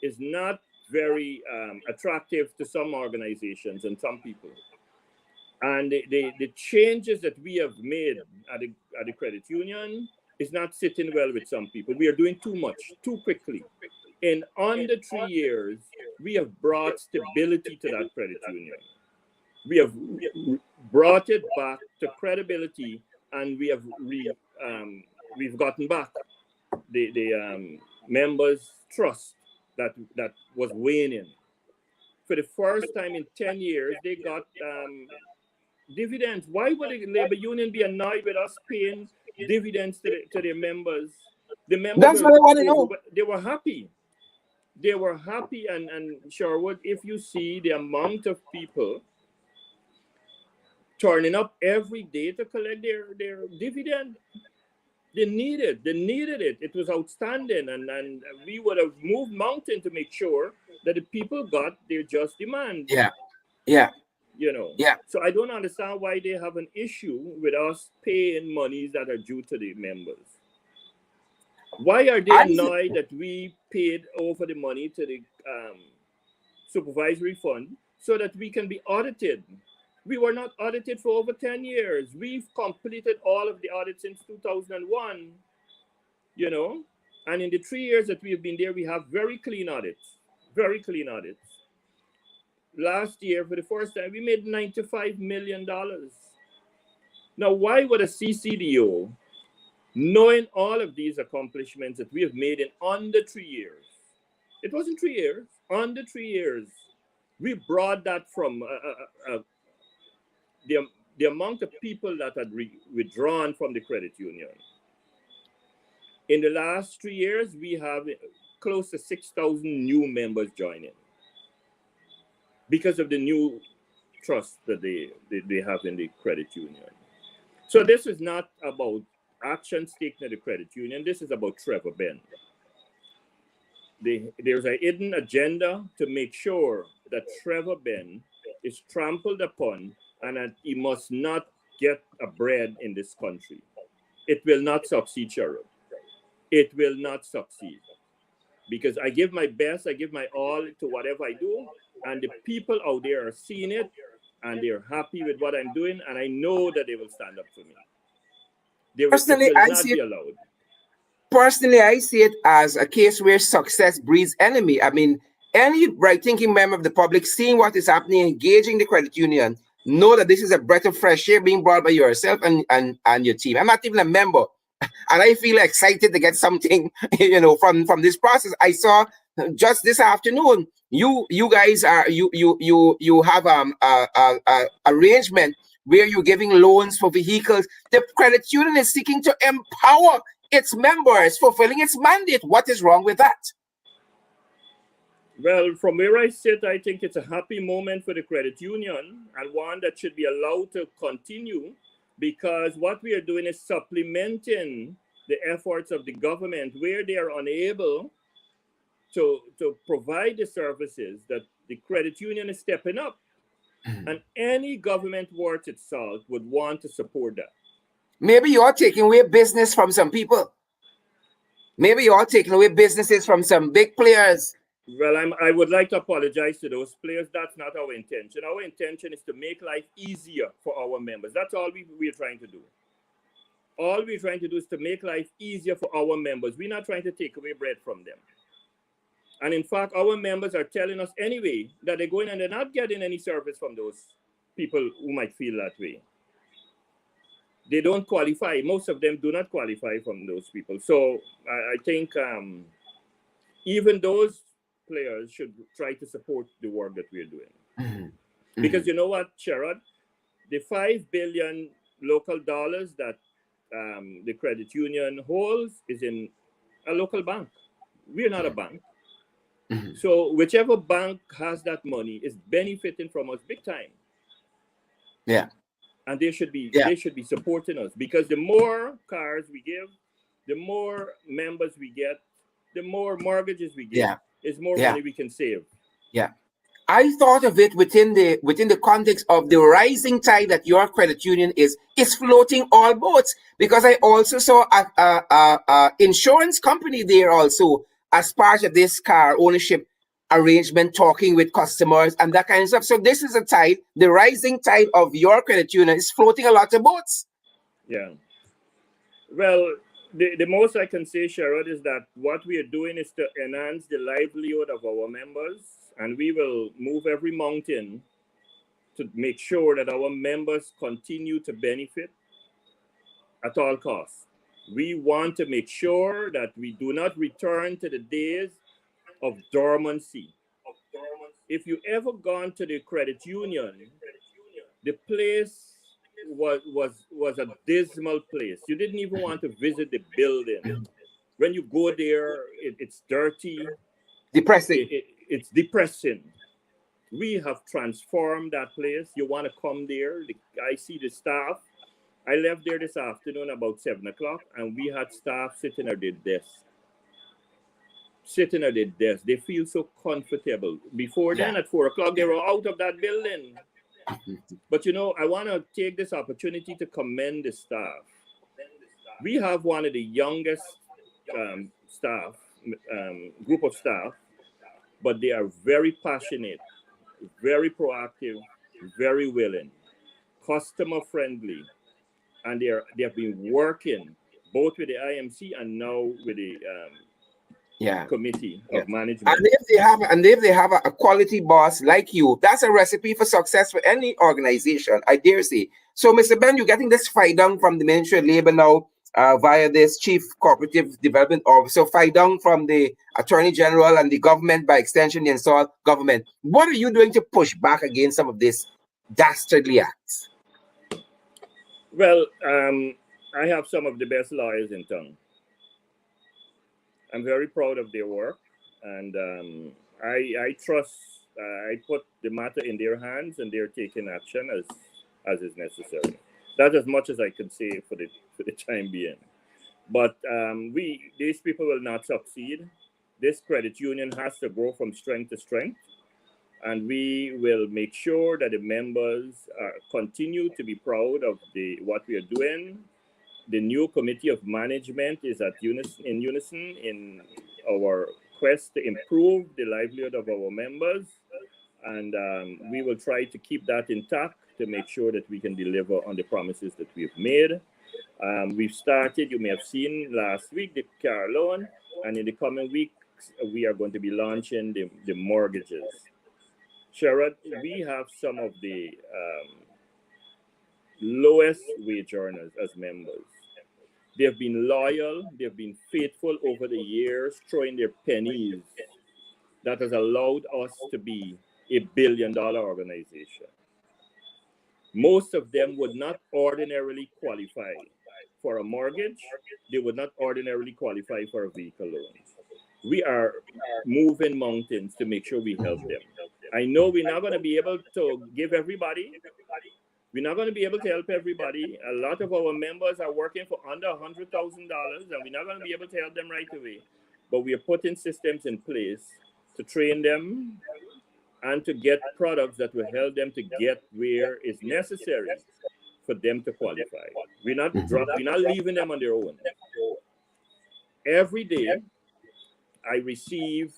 is not very attractive to some organizations and some people. And the changes that we have made at the credit union is not sitting well with some people. We are doing too much, too quickly. In under 3 years, we have brought stability to that credit union. We have brought it back to credibility, and we have we've gotten back the members' trust that was waning. For the first time in 10 years, they got dividends. Why would the labor union be annoyed with us paying dividends to their members? The members That's what I want to know. they were happy. They were happy, and Sherwood, if you see the amount of people turning up every day to collect their dividend, they needed it. It was outstanding, and we would have moved mountain to make sure that the people got their just demand. Yeah. Yeah. You know. Yeah. So I don't understand why they have an issue with us paying monies that are due to the members. Why are they annoyed that we paid over the money to the supervisory fund so that we can be audited? We were not audited for over 10 years. We've completed all of the audits since 2001, you know. And in the 3 years that we've been there, we have very clean audits. Very clean audits. Last year, for the first time, we made $95 million. Now, why would a CCDO, knowing all of these accomplishments that we have made in under 3 years, it wasn't 3 years, under 3 years, we brought that from the amount of people that had withdrawn from the credit union. In the last 3 years, we have close to 6,000 new members joining because of the new trust that they have in the credit union. So this is not about actions taken at the credit union. This is about Trevor Ben. there's a hidden agenda to make sure that Trevor Ben is trampled upon and that he must not get a bread in this country. It will not succeed, Cheryl. It will not succeed. Because I give my best, I give my all to whatever I do, and the people out there are seeing it, and they're happy with what I'm doing, and I know that they will stand up for me. It Personally, will not be allowed. Personally, I see it as a case where success breeds enemy. I mean, any right-thinking member of the public seeing what is happening, engaging the credit union, know that this is a breath of fresh air being brought by yourself and your team. I'm not even a member, and I feel excited to get something, from this process. I saw just this afternoon, you guys are you have a arrangement where you're giving loans for vehicles. The credit union is seeking to empower its members, fulfilling its mandate. What is wrong with that? Well, from where I sit, I think it's a happy moment for the credit union and one that should be allowed to continue, because what we are doing is supplementing the efforts of the government where they are unable to provide the services that the credit union is stepping up. And any government worth its salt would want to support that. Maybe you're taking away business from some people. Maybe you're taking away businesses from some big players. Well, I would like to apologize to those players. That's not our intention. Our intention is to make life easier for our members. That's all we're trying to do. All we're trying to do is to make life easier for our members. We're not trying to take away bread from them. And in fact, our members are telling us anyway that they're going and they're not getting any service from those people who might feel that way. They don't qualify. Most of them do not qualify from those people. So I think even those players should try to support the work that we're doing. Mm-hmm. Because you know what, Sherrod? The $5 billion local dollars that the credit union holds is in a local bank. We're not a bank. Mm-hmm. So whichever bank has that money is benefiting from us big time. Yeah. And they should be supporting us, because the more cars we give, the more members we get, the more mortgages we get, is more money we can save. Yeah. I thought of it within the context of the rising tide that your credit union is floating all boats, because I also saw a insurance company there also as part of this car ownership arrangement, talking with customers and that kind of stuff. So this is a tide, the rising tide of your credit union is floating a lot of boats. Yeah. Well, the most I can say, Sherrod, is that what we are doing is to enhance the livelihood of our members, and we will move every mountain to make sure that our members continue to benefit at all costs. We want to make sure that we do not return to the days of dormancy. If you ever gone to the credit union, the place was a dismal place. You didn't even want to visit the building. When you go there, it's dirty, depressing. It's depressing. We have transformed that place. You want to come there? I see the staff. I left there this afternoon about 7 o'clock, and we had staff sitting at their desk. They feel so comfortable. Before then, at 4 o'clock, they were out of that building. But I want to take this opportunity to commend the staff. We have one of the youngest group of staff, but they are very passionate, very proactive, very willing, customer friendly, and they have been working both with the IMC and now with the committee of management. And if they have a quality boss like you, that's a recipe for success for any organization, I dare say. So, Mr. Ben, you're getting this fight down from the Ministry of Labor now via this Chief Cooperative Development Officer, fight down from the Attorney General and the government, by extension, the installed government. What are you doing to push back against some of these dastardly acts? Well, I have some of the best lawyers in town. I'm very proud of their work, and I trust. I put the matter in their hands, and they're taking action as is necessary. That's as much as I can say for the time being. But these people will not succeed this credit union has to grow from strength to strength, and we will make sure that the members continue to be proud of what we are doing. The new committee of management is in unison in our quest to improve the livelihood of our members, and we will try to keep that intact to make sure that we can deliver on the promises that we've made. We've started, you may have seen last week, the car loan, and in the coming weeks, we are going to be launching the mortgages. Sherrod, we have some of the lowest wage earners as members. They've been loyal, they've been faithful over the years, throwing their pennies. That has allowed us to be a billion-dollar organization. Most of them would not ordinarily qualify for a mortgage. They would not ordinarily qualify for a vehicle loan. We are moving mountains to make sure we help them. I know we're not going to be able to give everybody. We're not going to be able to help everybody. A lot of our members are working for under $100,000, and we're not going to be able to help them right away. But we are putting systems in place to train them and to get products that will help them to get where is necessary for them to qualify. We're not leaving them on their own. Every day, I receive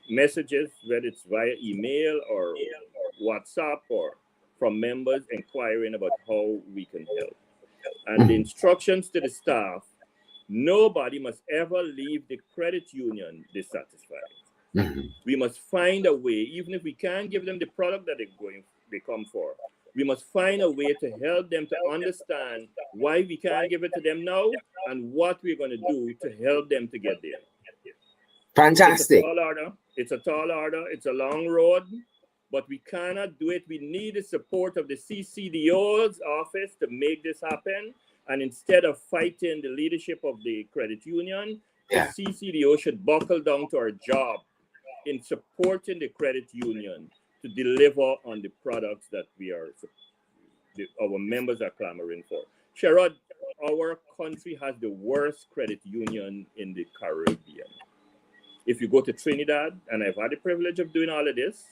messages, whether it's via email or WhatsApp or from members inquiring about how we can help. And the instructions to the staff, nobody must ever leave the credit union dissatisfied. We must find a way, even if we can't give them the product that they come for, we must find a way to help them to understand why we can't give it to them now and what we're going to do to help them to get there. Fantastic. It's a tall order. It's a long road, but we cannot do it. We need the support of the CCDO's office to make this happen. And instead of fighting the leadership of the credit union, the CCDO should buckle down to our job in supporting the credit union to deliver on the products that our members are clamoring for. Sherrod, our country has the worst credit union in the Caribbean. If you go to Trinidad, and I've had the privilege of doing all of this,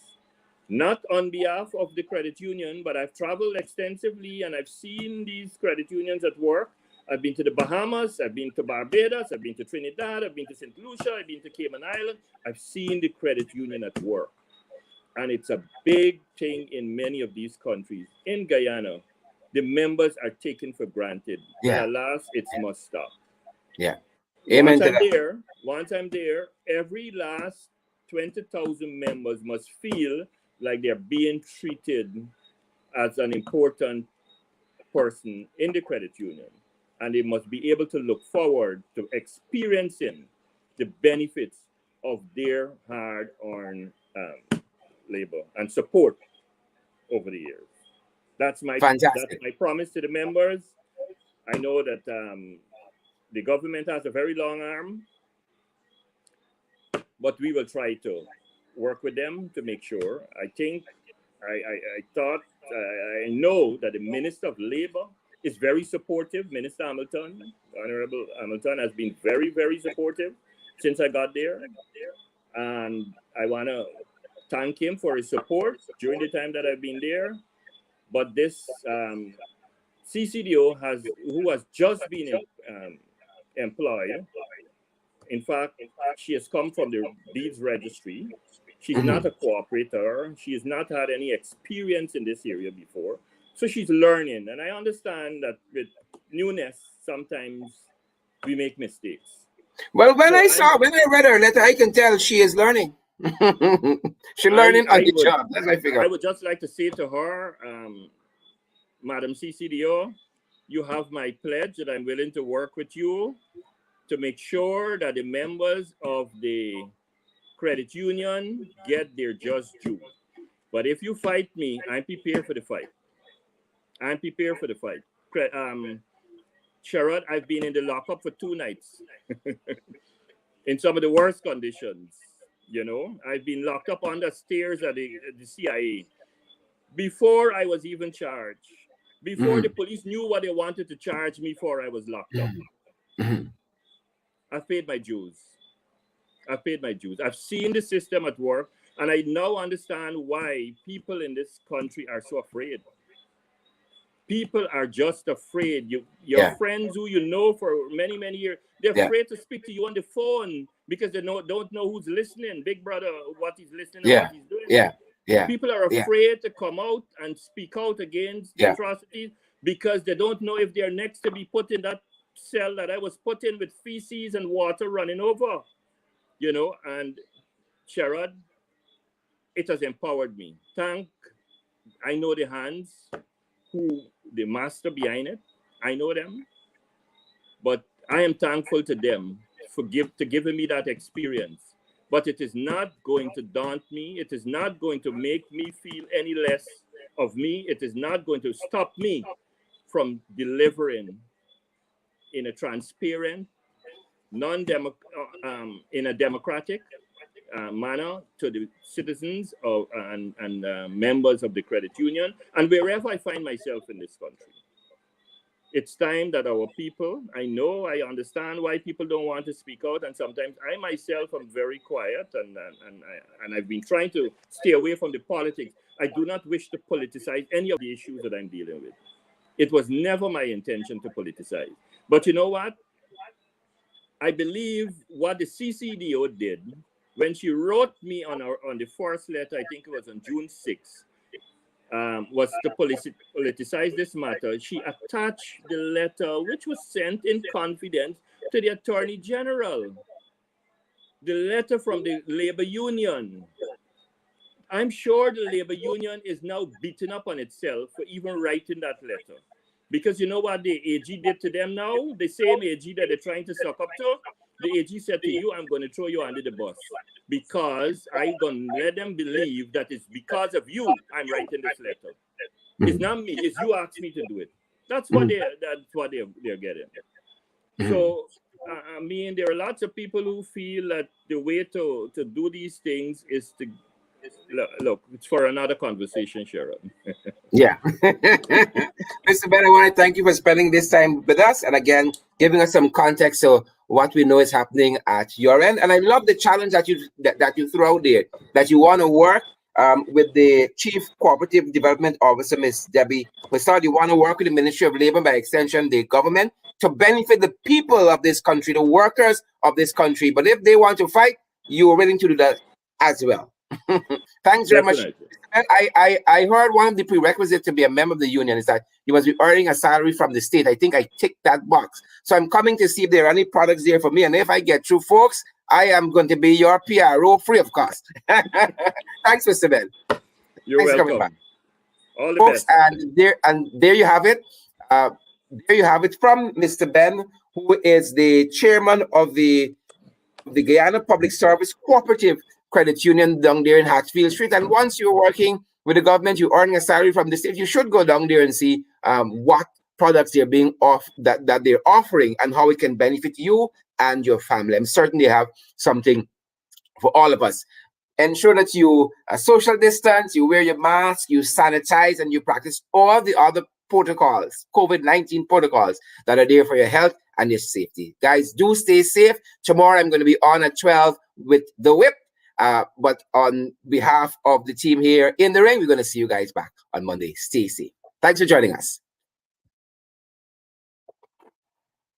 not on behalf of the credit union, but I've traveled extensively and I've seen these credit unions at work. I've been to the Bahamas, I've been to Barbados, I've been to Trinidad, I've been to St. Lucia, I've been to Cayman Island. I've seen the credit union at work. And it's a big thing in many of these countries. In Guyana, the members are taken for granted. Yeah. And alas, it must stop. Yeah. Amen to that. Once I'm there, every last 20,000 members must feel like they're being treated as an important person in the credit union. And they must be able to look forward to experiencing the benefits of their hard-earned labor and support over the years. That's my promise to the members. I know that the government has a very long arm, but we will try to work with them to make sure. I know that the Minister of Labor is very supportive. Minister Hamilton, Honorable Hamilton, has been very, very supportive since I got there. And I want to thank him for his support during the time that I've been there. But this CCDO who has just been employed. In fact, she has come from the deeds registry. She's not a cooperator. She has not had any experience in this area before. So she's learning. And I understand that with newness, sometimes we make mistakes. Well, when I read her letter, I can tell she is learning. She's learning on the job. That's my figure. I would just like to say to her, Madam CCDO, you have my pledge that I'm willing to work with you to make sure that the members of the credit union get their just due. But if you fight me, I'm prepared for the fight. I'm prepared for the fight. Sherrod, I've been in the lockup for 2 nights in some of the worst conditions. You know, I've been locked up on the stairs at the CIA before I was even charged. Before the police knew what they wanted to charge me for, I was locked up. I've paid my dues. I've paid my dues. I've seen the system at work, and I now understand why people in this country are so afraid. People are just afraid. Your Yeah. friends who you know for many, many years, they're Yeah. afraid to speak to you on the phone because they don't know who's listening. Big brother, what he's listening and Yeah. what he's doing. Yeah. Yeah. People are Yeah. afraid to come out and speak out against the Yeah. atrocities because they don't know if they're next to be put in that cell that I was put in with feces and water running over. You know, and Sherrod, it has empowered me. I know the hands who the master behind it. I know them, but I am thankful to them for giving me that experience. But it is not going to daunt me. It is not going to make me feel any less of me. It is not going to stop me from delivering in a transparent, in a democratic manner to the citizens and members of the credit union and wherever I find myself in this country. It's time that our people, I understand why people don't want to speak out, and sometimes I myself am very quiet, and I've been trying to stay away from the politics. I do not wish to politicize any of the issues that I'm dealing with. It was never my intention to politicize. But you know what? I believe what the CCDO did when she wrote me on the first letter, I think it was on June 6th, was to politicize this matter. She attached the letter, which was sent in confidence to the Attorney General, the letter from the labor union. I'm sure the labor union is now beating up on itself for even writing that letter. Because you know what the AG did to them now? The same AG that they're trying to suck up to? The AG said to you, I'm going to throw you under the bus because I'm going to let them believe that it's because of you I'm writing this letter. It's not me. It's you asked me to do it. That's what they're getting. So, I mean, there are lots of people who feel that the way to do these things is to look. It's for another conversation, Sharon. Yeah. Mr. Ben, I want to thank you for spending this time with us and again giving us some context to what we know is happening at your end. And I love the challenge that you threw out there, that you want to work with the Chief Cooperative Development Officer, Ms. Debbie Hussard. You want to work with the Ministry of Labor, by extension, the government, to benefit the people of this country, the workers of this country. But if they want to fight, you are willing to do that as well. Thanks very much. Definitely. And I heard one of the prerequisites to be a member of the union is that you must be earning a salary from the state. I think I ticked that box. So I'm coming to see if there are any products there for me. And if I get through, folks, I am going to be your PRO free of cost. Thanks, Mr. Ben. You're Thanks for coming welcome. back. All the Folks, best. and there you have it. There you have it from Mr. Ben, who is the chairman of the Guyana Public Service Cooperative Credit Union down there in Hatfield Street. And once you're working with the government, you're earning a salary from the state, you should go down there and see what products they're being that they're offering and how it can benefit you and your family. I'm certain they have something for all of us. Ensure that you social distance, you wear your mask, you sanitize, and you practice all the other protocols, COVID-19 protocols that are there for your health and your safety. Guys, do stay safe. Tomorrow I'm going to be on at 12 with the whip. But on behalf of the team here in the ring, we're going to see you guys back on Monday. Stay safe. Thanks for joining us.